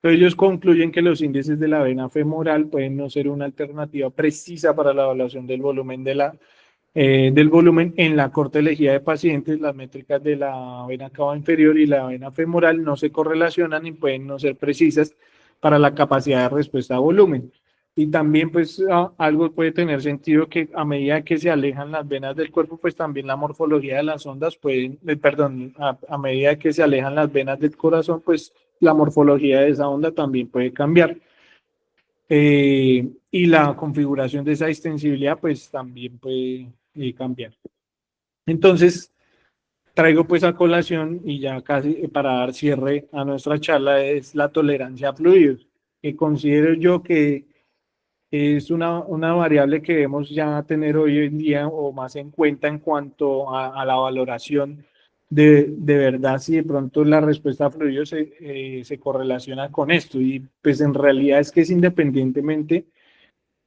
Entonces ellos concluyen que los índices de la vena femoral pueden no ser una alternativa precisa para la evaluación del volumen del volumen en la corta elegida de pacientes. Las métricas de la vena cava inferior y la vena femoral no se correlacionan y pueden no ser precisas para la capacidad de respuesta a volumen. Y también, pues, algo puede tener sentido que a medida que se alejan las venas del cuerpo, pues también la morfología de las ondas pueden, perdón, a medida que se alejan las venas del corazón, pues la morfología de esa onda también puede cambiar. Y la configuración de esa extensibilidad, pues también puede cambiar. Entonces, traigo pues a colación y ya casi para dar cierre a nuestra charla es la tolerancia a fluidos, que considero yo que es una variable que debemos ya tener hoy en día o más en cuenta en cuanto a la valoración de verdad si de pronto la respuesta a fluidos se correlaciona con esto. Y pues en realidad es que es independientemente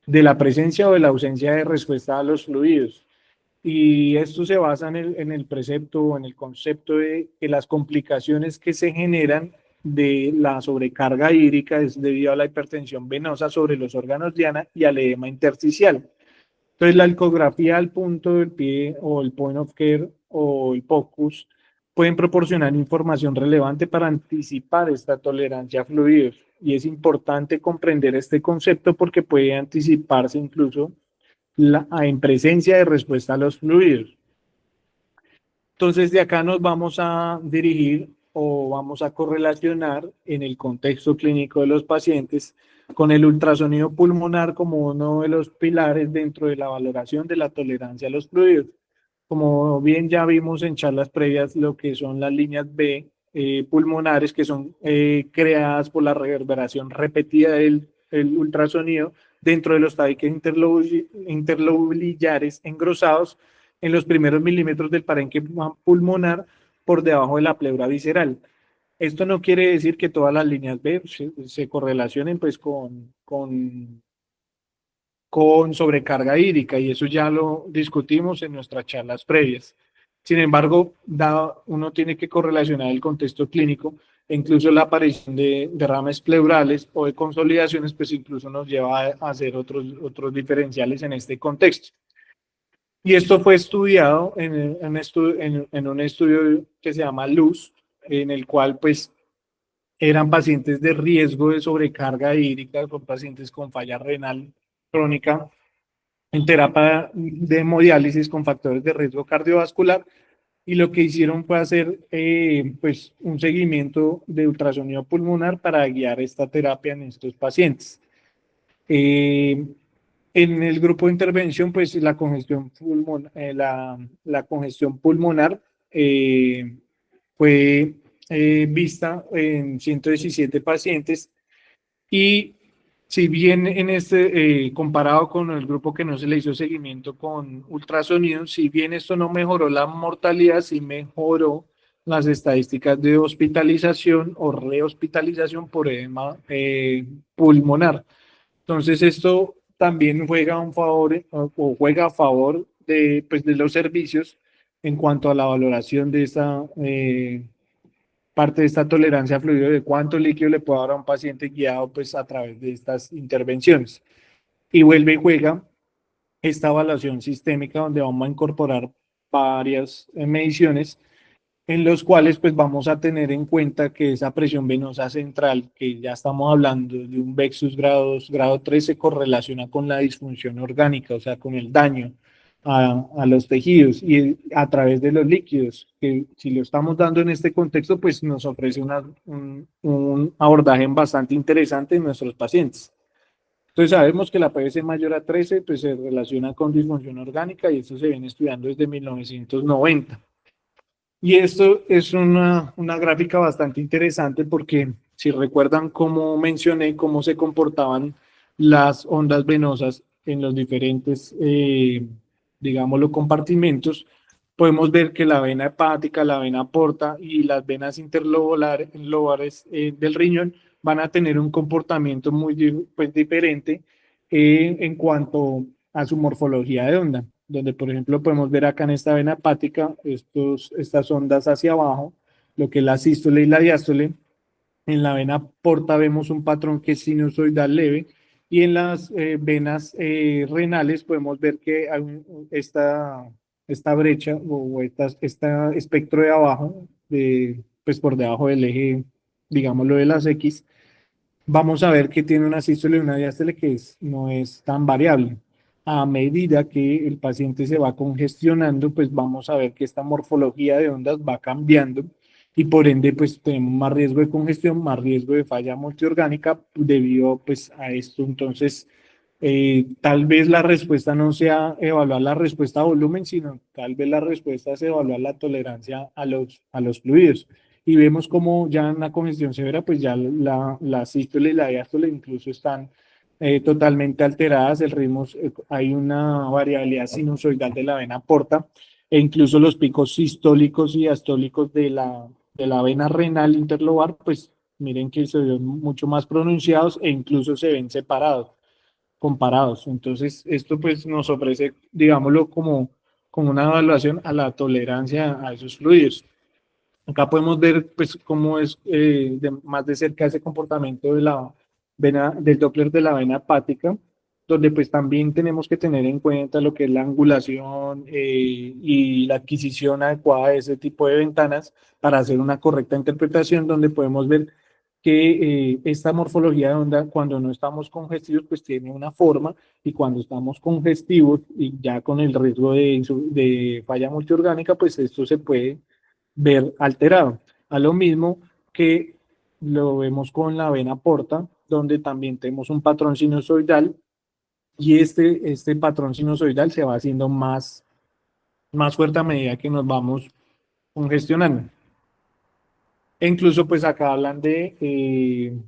de la presencia o de la ausencia de respuesta a los fluidos. Y esto se basa en el precepto o en el concepto de que las complicaciones que se generan de la sobrecarga hídrica es debido a la hipertensión venosa sobre los órganos diana y al edema intersticial. Entonces, la ecografía al punto del pie o el point of care o el POCUS pueden proporcionar información relevante para anticipar esta tolerancia a fluidos. Y es importante comprender este concepto porque puede anticiparse incluso en presencia de respuesta a los fluidos. Entonces, de acá nos vamos a dirigir o vamos a correlacionar en el contexto clínico de los pacientes con el ultrasonido pulmonar como uno de los pilares dentro de la valoración de la tolerancia a los fluidos. Como bien ya vimos en charlas previas, lo que son las líneas B pulmonares, que son creadas por la reverberación repetida del ultrasonido dentro de los tabiques interlobulillares engrosados en los primeros milímetros del parénquima pulmonar por debajo de la pleura visceral. Esto no quiere decir que todas las líneas B se correlacionen pues con sobrecarga hídrica, y eso ya lo discutimos en nuestras charlas previas. Sin embargo, uno tiene que correlacionar el contexto clínico e incluso la aparición de derrames pleurales o de consolidaciones, pues incluso nos lleva a hacer otros diferenciales en este contexto. Y esto fue estudiado en un estudio que se llama LUZ, en el cual pues eran pacientes de riesgo de sobrecarga hídrica, con pacientes con falla renal crónica, en terapia de hemodiálisis con factores de riesgo cardiovascular, y lo que hicieron fue hacer pues un seguimiento de ultrasonido pulmonar para guiar esta terapia en estos pacientes. En el grupo de intervención, pues la congestión pulmonar fue vista en 117 pacientes, y si bien en comparado con el grupo que no se le hizo seguimiento con ultrasonido, si bien esto no mejoró la mortalidad, sí mejoró las estadísticas de hospitalización o rehospitalización por edema pulmonar. Entonces, esto también juega un favor o juega a favor pues, de los servicios en cuanto a la valoración de esta parte de esta tolerancia a fluido, de cuánto líquido le puede dar a un paciente guiado pues, a través de estas intervenciones. Y vuelve y juega esta evaluación sistémica donde vamos a incorporar varias mediciones en los cuales pues vamos a tener en cuenta que esa presión venosa central, que ya estamos hablando de un Vexus grado 2, grado 3, se correlaciona con la disfunción orgánica, o sea, con el daño a los tejidos, y a través de los líquidos, que si lo estamos dando en este contexto, pues nos ofrece un abordaje bastante interesante en nuestros pacientes. Entonces sabemos que la PVC mayor a 13 pues, se relaciona con disfunción orgánica, y esto se viene estudiando desde 1990. Y esto es una gráfica bastante interesante porque si recuerdan cómo mencioné cómo se comportaban las ondas venosas en los diferentes, digámoslo, compartimentos, podemos ver que la vena hepática, la vena porta y las venas interlobulares del riñón van a tener un comportamiento muy pues, diferente en cuanto a su morfología de onda, donde por ejemplo podemos ver acá en esta vena hepática estas ondas hacia abajo, lo que es la sístole y la diástole, En la vena porta vemos un patrón que es sinusoidal leve y en las venas renales podemos ver que hay esta brecha o esta espectro de abajo, pues por debajo del eje, digámoslo, de las X, vamos a ver que tiene una sístole y una diástole que no es tan variable. A medida que el paciente se va congestionando, pues vamos a ver que esta morfología de ondas va cambiando y por ende pues tenemos más riesgo de congestión, más riesgo de falla multiorgánica debido pues a esto. Entonces, tal vez la respuesta no sea evaluar la respuesta a volumen, sino tal vez la respuesta es evaluar la tolerancia a los fluidos. Y vemos como ya en la congestión severa, pues ya la sístole y la diástole incluso están totalmente alteradas, el ritmo, hay una variabilidad sinusoidal de la vena porta, e incluso los picos sistólicos y diastólicos de la vena renal interlobar, pues miren que se ven mucho más pronunciados e incluso se ven separados, comparados. Entonces, esto pues nos ofrece, digámoslo, como una evaluación a la tolerancia a esos fluidos. Acá podemos ver pues cómo es más de cerca ese comportamiento de la vena, del Doppler de la vena hepática, donde pues también tenemos que tener en cuenta lo que es la angulación y la adquisición adecuada de ese tipo de ventanas para hacer una correcta interpretación, donde podemos ver que esta morfología de onda, cuando no estamos congestivos, pues tiene una forma, y cuando estamos congestivos y ya con el riesgo de falla multiorgánica, pues esto se puede ver alterado. A lo mismo que lo vemos con la vena porta, donde también tenemos un patrón sinusoidal y este patrón sinusoidal se va haciendo más fuerte a medida que nos vamos congestionando. E incluso pues acá hablan de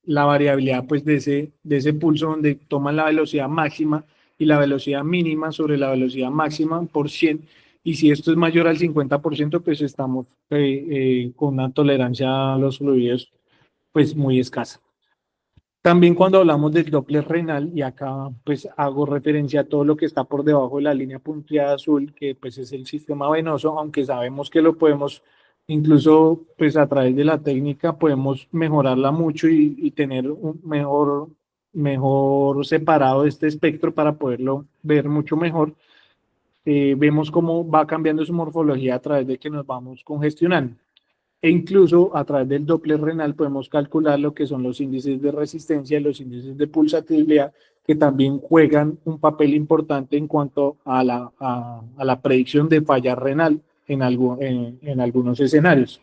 la variabilidad pues de ese pulso donde toman la velocidad máxima y la velocidad mínima sobre la velocidad máxima por 100, y si esto es mayor al 50%, pues estamos con una tolerancia a los fluidos pues muy escasa. También cuando hablamos del Doppler renal, y acá pues hago referencia a todo lo que está por debajo de la línea punteada azul, que pues es el sistema venoso, aunque sabemos que lo podemos, incluso pues a través de la técnica podemos mejorarla mucho y tener un mejor separado este espectro para poderlo ver mucho mejor. Vemos cómo va cambiando su morfología a través de que nos vamos congestionando. E incluso a través del Doppler renal podemos calcular lo que son los índices de resistencia y los índices de pulsatividad, que también juegan un papel importante en cuanto a la predicción de falla renal en algunos escenarios.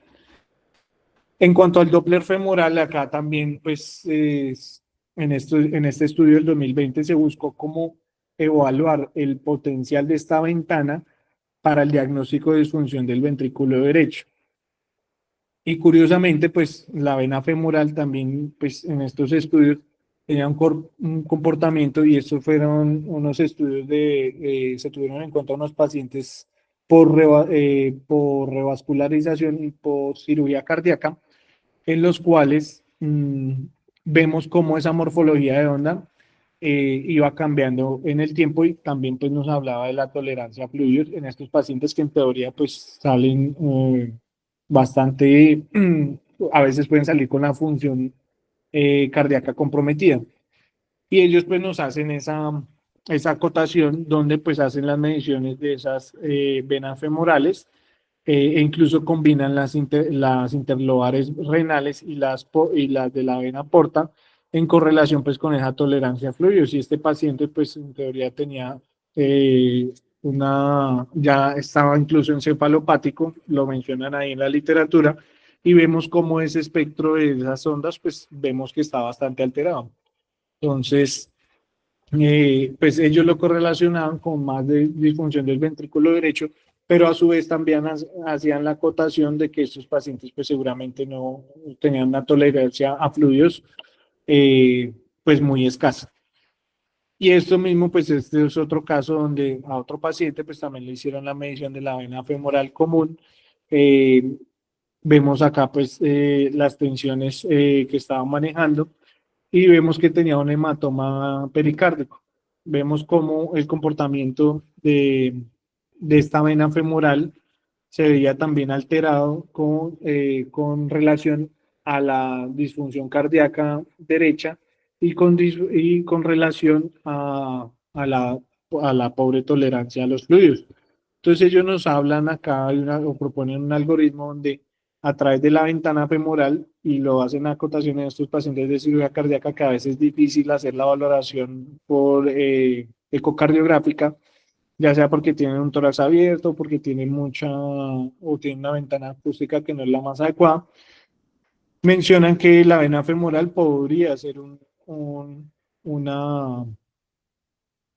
En cuanto al Doppler femoral, acá también, pues, en este estudio del 2020 se buscó cómo evaluar el potencial de esta ventana para el diagnóstico de disfunción del ventrículo derecho. Y curiosamente, pues la vena femoral también, pues en estos estudios tenía un comportamiento, y estos fueron unos estudios se tuvieron en cuenta unos pacientes por revascularización y por cirugía cardíaca, en los cuales vemos cómo esa morfología de onda iba cambiando en el tiempo, y también pues nos hablaba de la tolerancia a fluidos en estos pacientes que en teoría pues salen bastante, a veces pueden salir con la función cardíaca comprometida. Y ellos pues nos hacen esa acotación donde pues hacen las mediciones de esas venas femorales e incluso combinan las interlobales renales y las de la vena porta en correlación pues con esa tolerancia a fluidos. Y este paciente pues en teoría tenía ya estaba incluso encefalopático, lo mencionan ahí en la literatura, y vemos cómo ese espectro de esas ondas pues vemos que está bastante alterado. Entonces, pues ellos lo correlacionaban con más de disfunción del ventrículo derecho, pero a su vez también hacían la acotación de que estos pacientes pues seguramente no tenían una tolerancia a fluidos pues muy escasa. Y esto mismo, pues este es otro caso donde a otro paciente pues también le hicieron la medición de la vena femoral común. Eh, Vemos acá pues las tensiones que estaban manejando, y vemos que tenía un hematoma pericárdico. Vemos cómo el comportamiento de esta vena femoral se veía también alterado con relación a la disfunción cardíaca derecha y con relación a la pobre tolerancia a los fluidos. Entonces ellos nos hablan acá o proponen un algoritmo donde a través de la ventana femoral, y lo hacen acotaciones de estos pacientes de cirugía cardíaca, que a veces es difícil hacer la valoración por ecocardiográfica, ya sea porque tienen un tórax abierto, porque tienen mucha o tienen una ventana acústica que no es la más adecuada. Mencionan que la vena femoral podría ser una,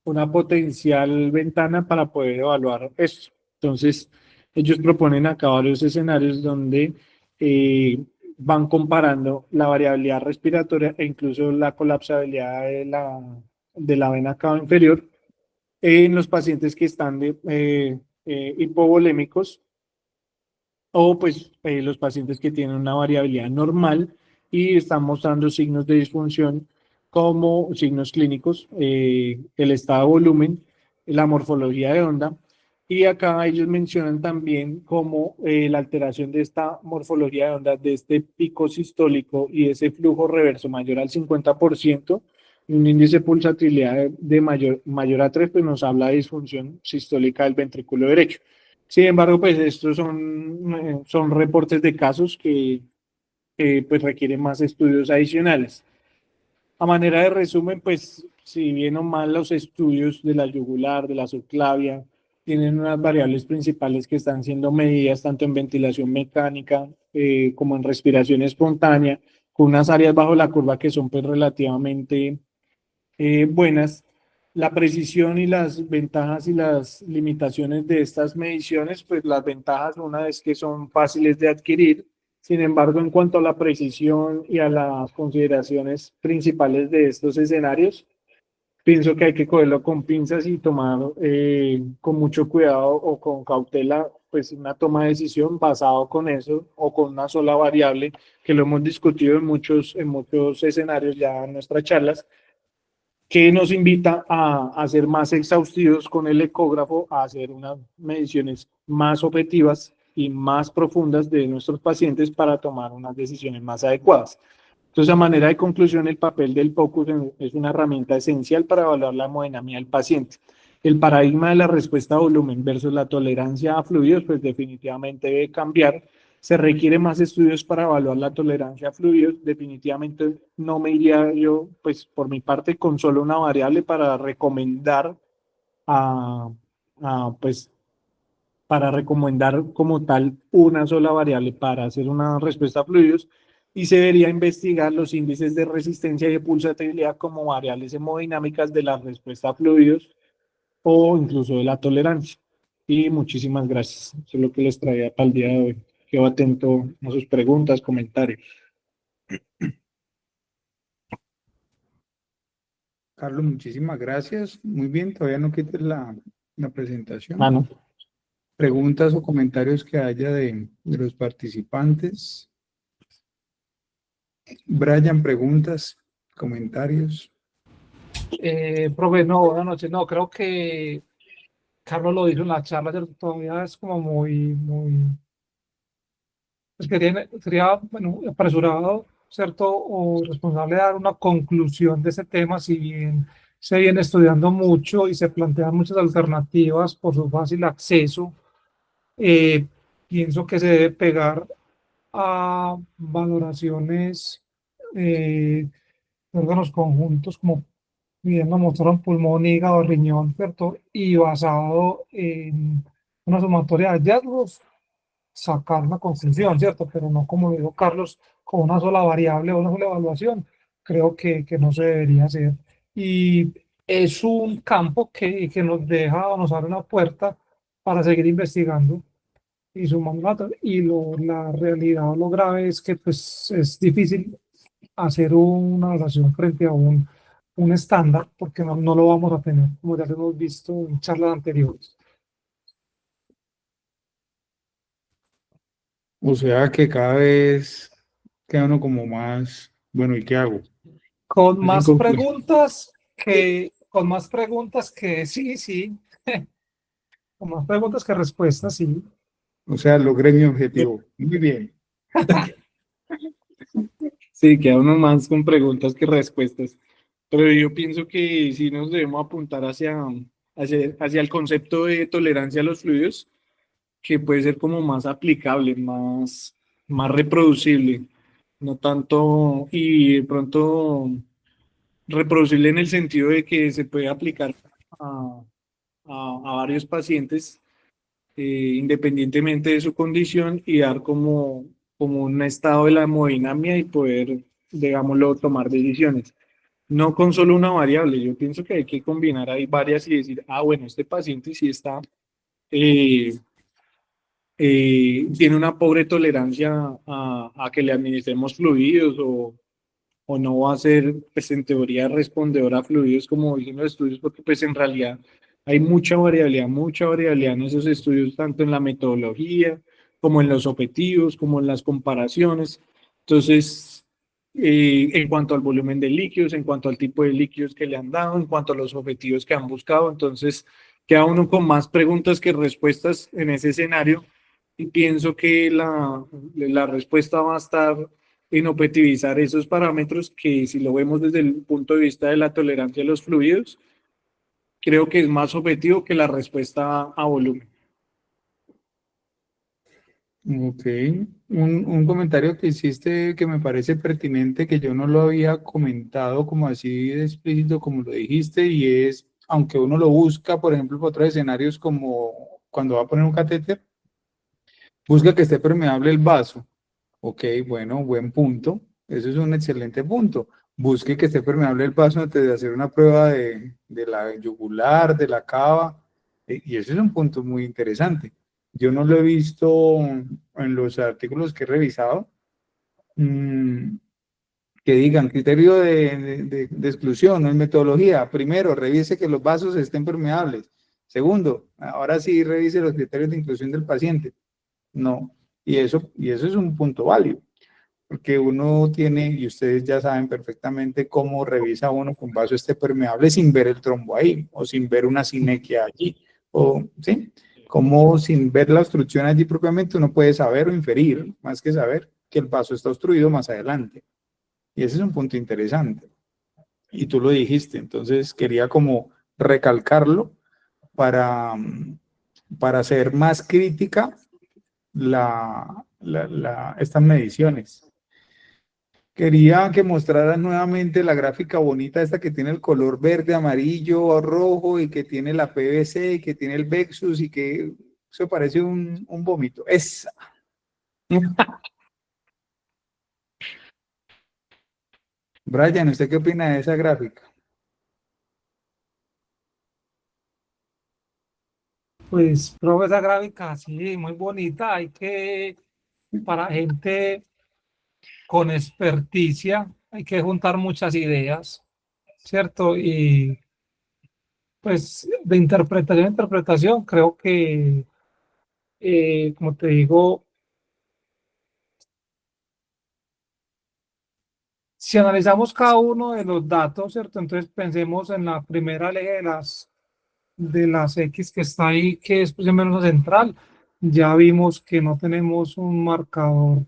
una potencial ventana para poder evaluar esto. Entonces, ellos proponen acá varios escenarios donde van comparando la variabilidad respiratoria e incluso la colapsabilidad de la vena cava inferior en los pacientes que están hipovolémicos o pues los pacientes que tienen una variabilidad normal y están mostrando signos de disfunción como signos clínicos, el estado de volumen, la morfología de onda. Y acá ellos mencionan también como la alteración de esta morfología de onda, de este pico sistólico y ese flujo reverso mayor al 50%, y un índice de pulsatilidad de mayor a 3, pues nos habla de disfunción sistólica del ventrículo derecho. Sin embargo, pues estos son reportes de casos que pues requieren más estudios adicionales. A manera de resumen, pues si bien o mal los estudios de la yugular, de la subclavia, tienen unas variables principales que están siendo medidas tanto en ventilación mecánica como en respiración espontánea, con unas áreas bajo la curva que son pues relativamente buenas. La precisión y las ventajas y las limitaciones de estas mediciones, pues las ventajas una vez que son fáciles de adquirir. Sin embargo, en cuanto a la precisión y a las consideraciones principales de estos escenarios, pienso que hay que cogerlo con pinzas y tomar con mucho cuidado o con cautela, pues una toma de decisión basado con eso o con una sola variable, que lo hemos discutido en muchos escenarios ya en nuestras charlas, que nos invita a ser más exhaustivos con el ecógrafo, a hacer unas mediciones más objetivas y más profundas de nuestros pacientes para tomar unas decisiones más adecuadas. Entonces, a manera de conclusión, el papel del POCUS es una herramienta esencial para evaluar la hemodinamia del paciente. El paradigma de la respuesta a volumen versus la tolerancia a fluidos, pues definitivamente debe cambiar. Se requiere más estudios para evaluar la tolerancia a fluidos. Definitivamente no me iría yo, pues por mi parte, con solo una variable para recomendar a, pues para recomendar como tal una sola variable para hacer una respuesta a fluidos, y se debería investigar los índices de resistencia y de pulsatividad como variables hemodinámicas de la respuesta a fluidos o incluso de la tolerancia. Y muchísimas gracias. Eso es lo que les traía para el día de hoy. Quedo atento a sus preguntas, comentarios. Carlos, muchísimas gracias. Muy bien, todavía no quites la presentación. Mano. Preguntas o comentarios que haya de los participantes. Brian, preguntas, comentarios. Profe, no, buenas noches. No, creo que Carlos lo dijo en la charla, ¿cierto? Todavía es como es que sería, bueno, apresurado, ¿cierto? O responsable de dar una conclusión de ese tema, si bien se viene estudiando mucho y se plantean muchas alternativas por su fácil acceso. eh, Pienso que se debe pegar a valoraciones de órganos conjuntos como midiendo motor, pulmón, hígado, riñón, ¿cierto? Y basado en una sumatoria de hallazgos, sacar una conclusión, ¿cierto? Pero no como dijo Carlos, con una sola variable o una sola evaluación. Creo que no se debería hacer. Y es un campo que nos deja o nos abre una puerta para seguir investigando y sumando datos. Y la realidad, lo grave es que pues, es difícil hacer una evaluación frente a un estándar, porque no lo vamos a tener, como ya lo hemos visto en charlas anteriores. O sea que cada vez queda uno como más, bueno, ¿y qué hago? Con Más más inconcluso. preguntas que sí, sí, con más preguntas que respuestas, sí. O sea, logré mi objetivo. Muy bien. Sí, queda uno más con preguntas que respuestas. Pero yo pienso que sí nos debemos apuntar hacia el concepto de tolerancia a los fluidos, que puede ser como más aplicable, más reproducible, no tanto, y de pronto reproducible en el sentido de que se puede aplicar a, a varios pacientes independientemente de su condición y dar como un estado de la hemodinamia y poder, digámoslo, tomar decisiones. No con solo una variable, yo pienso que hay que combinar ahí varias y decir, bueno, este paciente sí está, eh, tiene una pobre tolerancia a que le administremos fluidos o no va a ser, pues en teoría, respondedor a fluidos como dicen los estudios, porque pues en realidad hay mucha variabilidad en esos estudios, tanto en la metodología, como en los objetivos, como en las comparaciones. Entonces, en cuanto al volumen de líquidos, en cuanto al tipo de líquidos que le han dado, en cuanto a los objetivos que han buscado, entonces queda uno con más preguntas que respuestas en ese escenario y pienso que la respuesta va a estar en objetivizar esos parámetros que si lo vemos desde el punto de vista de la tolerancia a los fluidos, creo que es más objetivo que la respuesta a volumen. Ok, un comentario que hiciste que me parece pertinente, que yo no lo había comentado como así de explícito como lo dijiste, y es, aunque uno lo busca, por ejemplo, para otros escenarios como cuando va a poner un catéter, busca que esté permeable el vaso. Ok, bueno, buen punto. Eso es un excelente punto. Busque que esté permeable el vaso antes de hacer una prueba de la yugular, de la cava. Y ese es un punto muy interesante. Yo no lo he visto en los artículos que he revisado, mm, que digan criterio de exclusión, no es metodología. Primero, revise que los vasos estén permeables. Segundo, ahora sí revise los criterios de inclusión del paciente. No. Y eso es un punto válido porque uno tiene, y ustedes ya saben perfectamente cómo revisa uno con vaso este permeable sin ver el trombo ahí, o sin ver una sinequia allí, o, ¿sí? Como sin ver la obstrucción allí propiamente uno puede saber o inferir, más que saber, que el vaso está obstruido más adelante. Y ese es un punto interesante. Y tú lo dijiste, entonces quería como recalcarlo para, para hacer más crítica estas mediciones. Quería que mostraran nuevamente la gráfica bonita esta que tiene el color verde, amarillo, rojo y que tiene la PVC y que tiene el Vexus y que eso parece un vómito. Esa. Brian, ¿usted qué opina de esa gráfica? Pues, profe, esa gráfica, sí, muy bonita. Hay que, para gente con experticia, hay que juntar muchas ideas, ¿cierto? Y pues de interpretación a interpretación, creo que, como te digo, si analizamos cada uno de los datos, ¿cierto? Entonces pensemos en la primera ley de las X que está ahí, que es pues, menos central. Ya vimos que no tenemos un marcador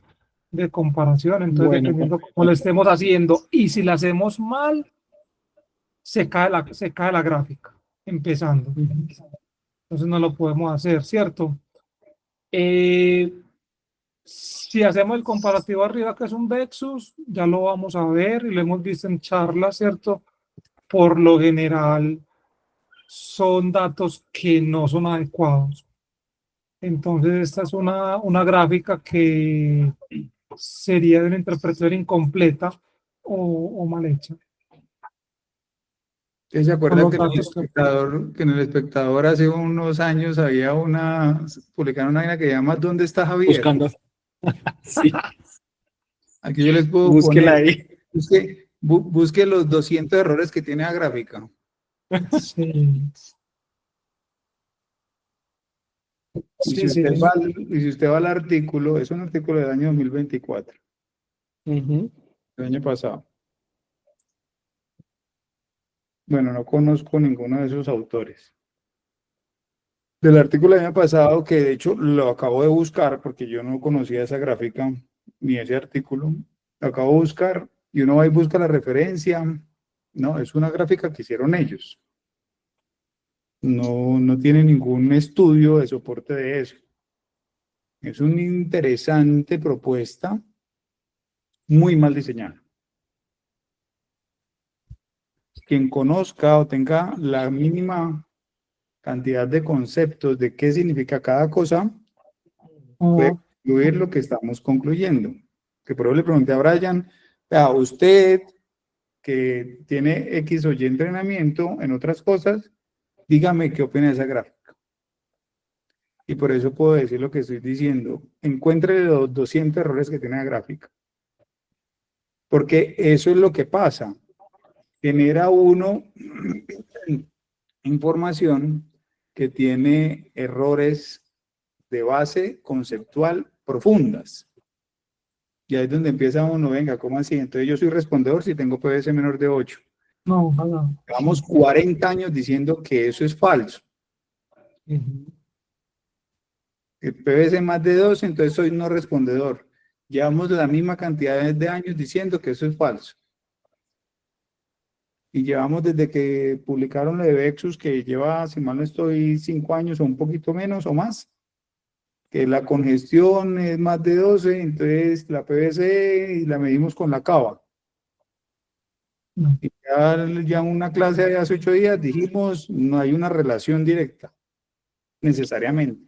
de comparación, entonces Bueno, dependiendo cómo lo estemos haciendo y si la hacemos mal, se cae la gráfica, empezando. Entonces no lo podemos hacer, ¿cierto? Eh, si hacemos el comparativo arriba, que es un Vexus, ya lo vamos a ver y lo hemos visto en charlas, ¿cierto? Por lo general son datos que no son adecuados. Entonces esta es una gráfica que sería de una interpretación incompleta o mal hecha. ¿Ustedes se Son acuerdan los que datos que... en el espectador hace unos años había publicaron una vaina que se llama ¿Dónde está Javier? buscando. Sí, Aquí yo les puedo búsquela poner, ahí. busque los 200 errores que tiene la gráfica. Sí, Y sí, sí. si usted va al artículo, es un artículo del año 2024, Ujú. el año pasado. Bueno, no conozco ninguno de esos autores. Del artículo del año pasado, que de hecho lo acabo de buscar porque yo no conocía esa gráfica ni ese artículo, Lo acabo de buscar y uno va y busca la referencia. No, es una gráfica que hicieron ellos. No tiene ningún estudio de soporte de eso. Es una interesante propuesta, muy mal diseñada. Quien conozca o tenga la mínima cantidad de conceptos de qué significa cada cosa, puede concluir lo que estamos concluyendo. Que por eso le pregunté a Brian, a usted que tiene X o Y entrenamiento en otras cosas, dígame qué opina de esa gráfica. Y por eso puedo decir lo que estoy diciendo. Encuentre los 200 errores que tiene la gráfica. Porque eso es lo que pasa. Genera uno información que tiene errores de base conceptual profundas. Y ahí es donde empieza uno, venga, ¿cómo así? Entonces yo soy respondedor si tengo PVC menor de 8. No, ojalá. Llevamos 40 años diciendo que eso es falso. El PVC más de 2, entonces soy no respondedor. Llevamos la misma cantidad de años diciendo que eso es falso. Y llevamos desde que publicaron lo de Vexus, que lleva, si mal no estoy, 5 años o un poquito menos o más, que la congestión es más de 12, entonces la PVC y la medimos con la cava. Y ya en una clase de hace 8 días dijimos, no hay una relación directa, necesariamente.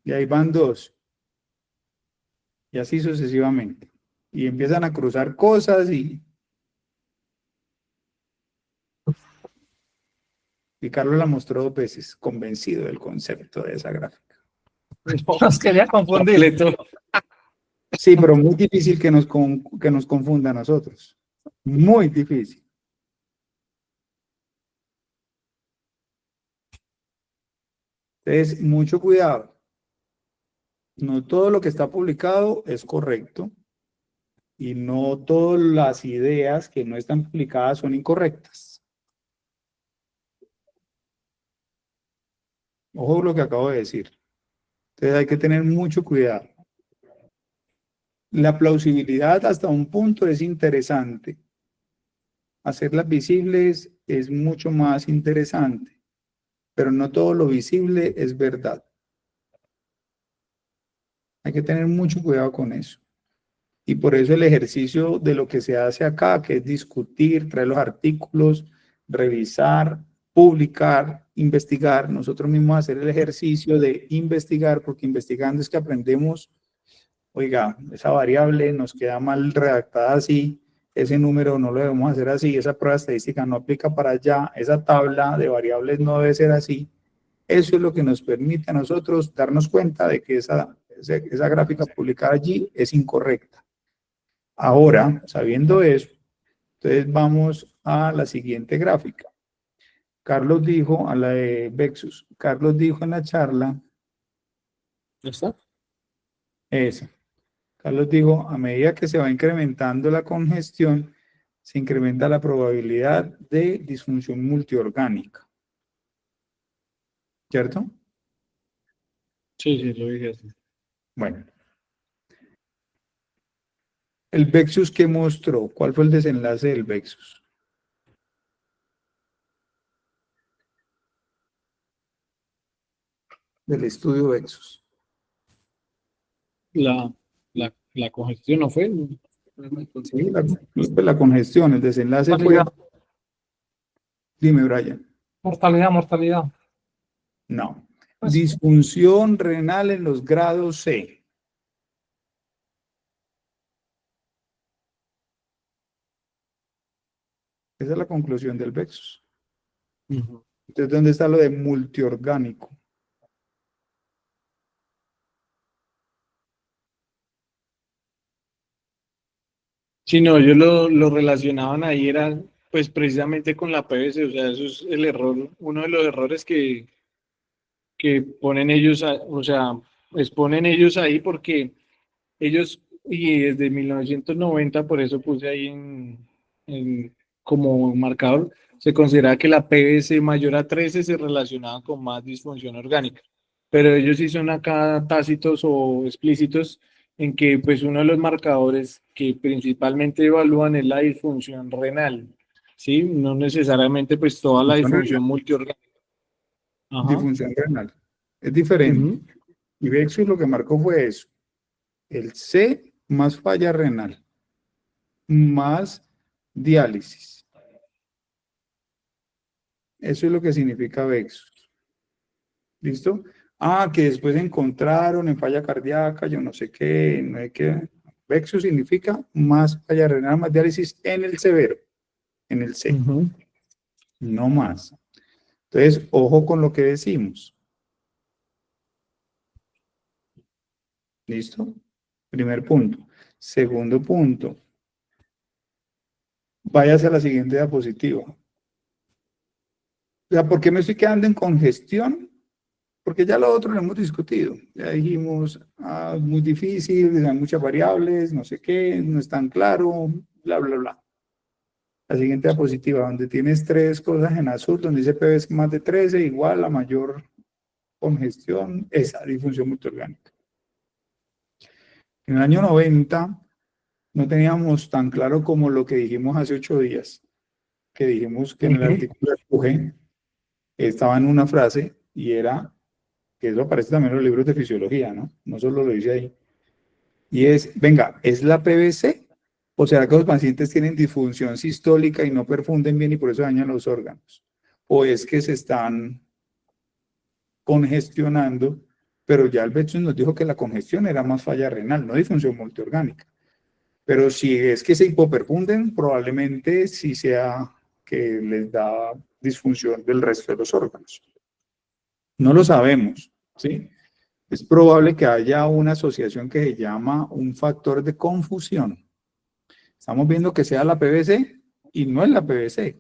Y ahí van 2. Y así sucesivamente. Y empiezan a cruzar cosas y Carlos la mostró 2 veces, convencido del concepto de esa gráfica. Nos quería confundir. Completo. Sí, pero muy difícil que nos confunda a nosotros. Muy difícil. Entonces, mucho cuidado. No todo lo que está publicado es correcto y no todas las ideas que no están publicadas son incorrectas. Ojo con lo que acabo de decir. Entonces hay que tener mucho cuidado. La plausibilidad hasta un punto es interesante. Hacerlas visibles es mucho más interesante, pero no todo lo visible es verdad. Hay que tener mucho cuidado con eso. Y por eso el ejercicio de lo que se hace acá, que es discutir, traer los artículos, revisar, publicar, investigar, nosotros mismos hacer el ejercicio de investigar, porque investigando es que aprendemos, oiga, esa variable nos queda mal redactada así, ese número no lo debemos hacer así, esa prueba estadística no aplica para allá, esa tabla de variables no debe ser así. Eso es lo que nos permite a nosotros darnos cuenta de que esa gráfica publicada allí es incorrecta. Ahora, sabiendo eso, entonces vamos a la siguiente gráfica. Carlos dijo, a la de Vexus, Carlos dijo en la charla, ¿Ya está? esa. Carlos dijo, a medida que se va incrementando la congestión, se incrementa la probabilidad de disfunción multiorgánica. ¿Cierto? Sí, sí, lo dije así. Bueno. ¿El Vexus qué mostró? ¿Cuál fue el desenlace del Vexus? Del estudio Vexus. La congestión no fue. Sí, la congestión, el desenlace fue... Dime, Brian. Mortalidad. No. Pues, Disfunción renal en los grados C. Esa es la conclusión del Vexus. Entonces, ¿dónde está lo de multiorgánico? Sí, no, ellos lo relacionaban ahí, era pues precisamente con la PVC, o sea, eso es el error, uno de los errores que ponen ellos, o sea, exponen ellos ahí porque ellos, y desde 1990, por eso puse ahí como marcador, se considera que la PVC mayor a 13 se relacionaba con más disfunción orgánica, pero ellos sí son acá tácitos o explícitos en que pues uno de los marcadores que principalmente evalúan es la disfunción renal, ¿sí? No necesariamente pues toda la Disfunción disfunción renal. multiorgánica. Ajá. Disfunción renal. Es diferente. Ujú. Y Vexus lo que marcó fue eso. El C más falla renal, más diálisis. Eso es lo que significa Vexus. ¿Listo? Ah, que después encontraron en falla cardíaca, yo no sé qué, no hay que. Vexus significa más falla renal, más diálisis en el severo, en el C, Ujú. no más. Entonces, ojo con lo que decimos. ¿Listo? Primer punto. Segundo punto. Váyase a la siguiente diapositiva. O sea, ¿por qué me estoy quedando en congestión? Porque ya lo otro lo hemos discutido. Ya dijimos, muy difícil, hay muchas variables, no sé qué, no es tan claro, bla, bla, bla. La siguiente diapositiva, donde tienes tres cosas en azul, donde dice PV es más de 13, igual a mayor congestión, esa disfunción multiorgánica. En el año 90 no teníamos tan claro como lo que dijimos hace 8 días, que dijimos que en el Ujú. artículo de Fuge estaba en una frase y era, que eso aparece también en los libros de fisiología, ¿no? No solo lo dice ahí. Y es, venga, ¿es la PVC? ¿O será que los pacientes tienen disfunción sistólica y no perfunden bien y por eso dañan los órganos? ¿O es que se están congestionando? Pero ya el Betson nos dijo que la congestión era más falla renal, no disfunción multiorgánica. Pero si es que se hipoperfunden, probablemente sí sea que les da disfunción del resto de los órganos. No lo sabemos, ¿sí? Es probable que haya una asociación que se llama un factor de confusión. Estamos viendo que sea la PVC y no es la PVC,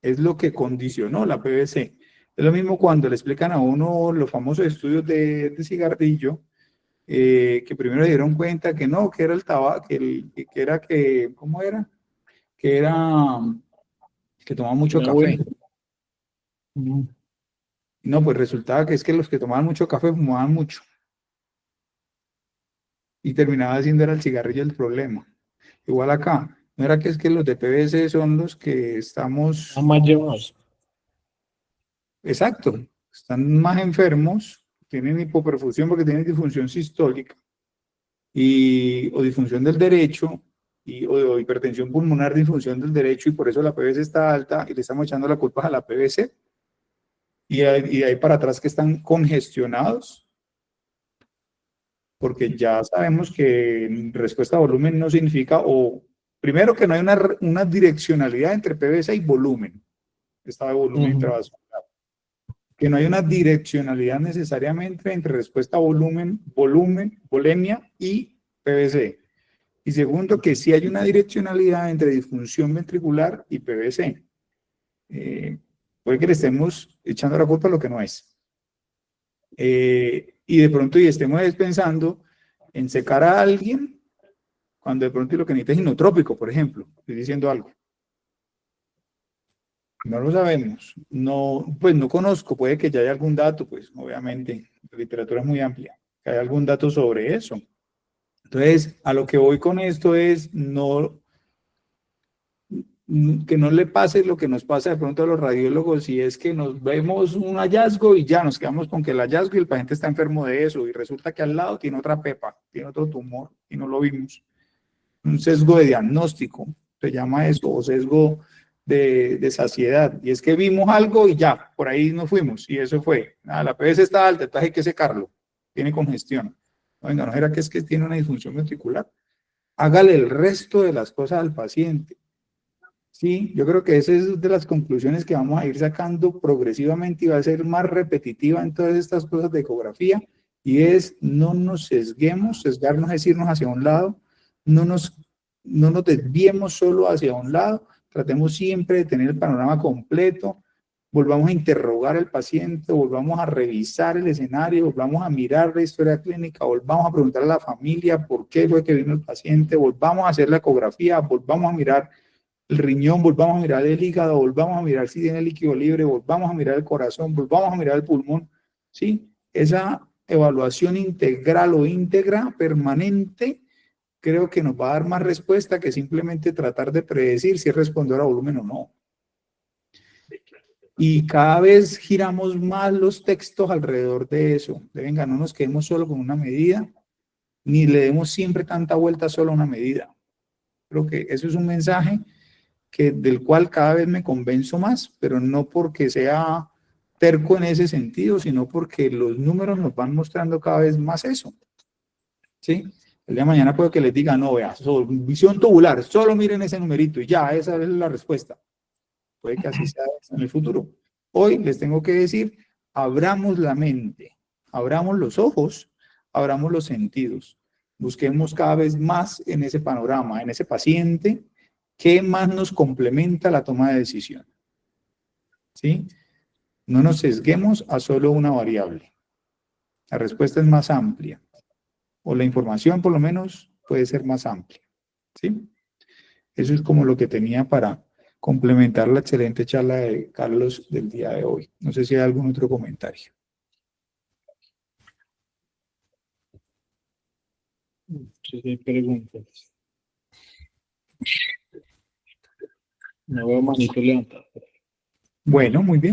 es lo que condicionó la PVC. Es lo mismo cuando le explican a uno los famosos estudios de cigarrillo, que primero se dieron cuenta que no, que era el tabaco, que era que, ¿cómo era? Que era que tomaba mucho Era café. bueno. Ujú. No, pues resultaba que es que los que tomaban mucho café fumaban mucho. Y terminaba siendo era el cigarrillo el problema. Igual acá, no era que es que los de PVC son los que estamos, Más llevados. exacto, están más enfermos, tienen hipoperfusión porque tienen disfunción sistólica o disfunción del derecho o hipertensión pulmonar, disfunción del derecho y por eso la PVC está alta y le estamos echando la culpa a la PVC y de ahí para atrás que están congestionados porque ya sabemos que respuesta a volumen no significa, o primero que no hay una direccionalidad entre PVC y volumen, estado de volumen Ujú. intravascular, que no hay una direccionalidad necesariamente entre respuesta a volumen, volemia y PVC. Y segundo, que sí hay una direccionalidad entre disfunción ventricular y PVC. Puede que le estemos echando la culpa a lo que no es. Y de pronto y estemos pensando en secar a alguien cuando de pronto lo que necesita es inotrópico, por ejemplo. Estoy diciendo algo. No lo sabemos. No, pues no conozco. Puede que ya haya algún dato, pues obviamente la literatura es muy amplia. Que haya algún dato sobre eso. Entonces, a lo que voy con esto es que no le pase lo que nos pasa de pronto a los radiólogos, si es que nos vemos un hallazgo y ya nos quedamos con que el hallazgo y el paciente está enfermo de eso y resulta que al lado tiene otra pepa, tiene otro tumor y no lo vimos. Un sesgo de diagnóstico, se llama eso, o sesgo de saciedad. Y es que vimos algo y ya, por ahí nos fuimos y eso fue. La PVC está alta, entonces hay que secarlo, tiene congestión. Venga, no era que es que tiene una disfunción ventricular. Hágale el resto de las cosas al paciente. Sí, yo creo que esa es de las conclusiones que vamos a ir sacando progresivamente y va a ser más repetitiva en todas estas cosas de ecografía y es no nos sesguemos, sesgarnos es irnos hacia un lado, no nos, no nos desviemos solo hacia un lado, tratemos siempre de tener el panorama completo, volvamos a interrogar al paciente, volvamos a revisar el escenario, volvamos a mirar la historia clínica, volvamos a preguntar a la familia por qué fue que vino el paciente, volvamos a hacer la ecografía, volvamos a mirar el riñón, volvamos a mirar el hígado, volvamos a mirar si tiene líquido libre, volvamos a mirar el corazón, volvamos a mirar el pulmón, ¿sí? Esa evaluación integral o íntegra permanente, creo que nos va a dar más respuesta que simplemente tratar de predecir si es respondedor a volumen o no. Y cada vez giramos más los textos alrededor de eso. Venga, no nos quedemos solo con una medida, ni le demos siempre tanta vuelta solo a una medida. Creo que eso es un mensaje del cual cada vez me convenzo más, pero no porque sea terco en ese sentido, sino porque los números nos van mostrando cada vez más eso. ¿Sí? El día de mañana puedo que les diga, no, vea, visión tubular, solo miren ese numerito y ya, esa es la respuesta. Puede que así sea en el futuro. Hoy les tengo que decir, abramos la mente, abramos los ojos, abramos los sentidos. Busquemos cada vez más en ese panorama, en ese paciente, qué más nos complementa la toma de decisión. ¿Sí? No nos sesguemos a solo una variable. La respuesta es más amplia. O la información, por lo menos, puede ser más amplia. ¿Sí? Eso es como lo que tenía para complementar la excelente charla de Carlos del día de hoy. No sé si hay algún otro comentario. Sí, hay preguntas. No veo manito levantado. Bueno, muy bien.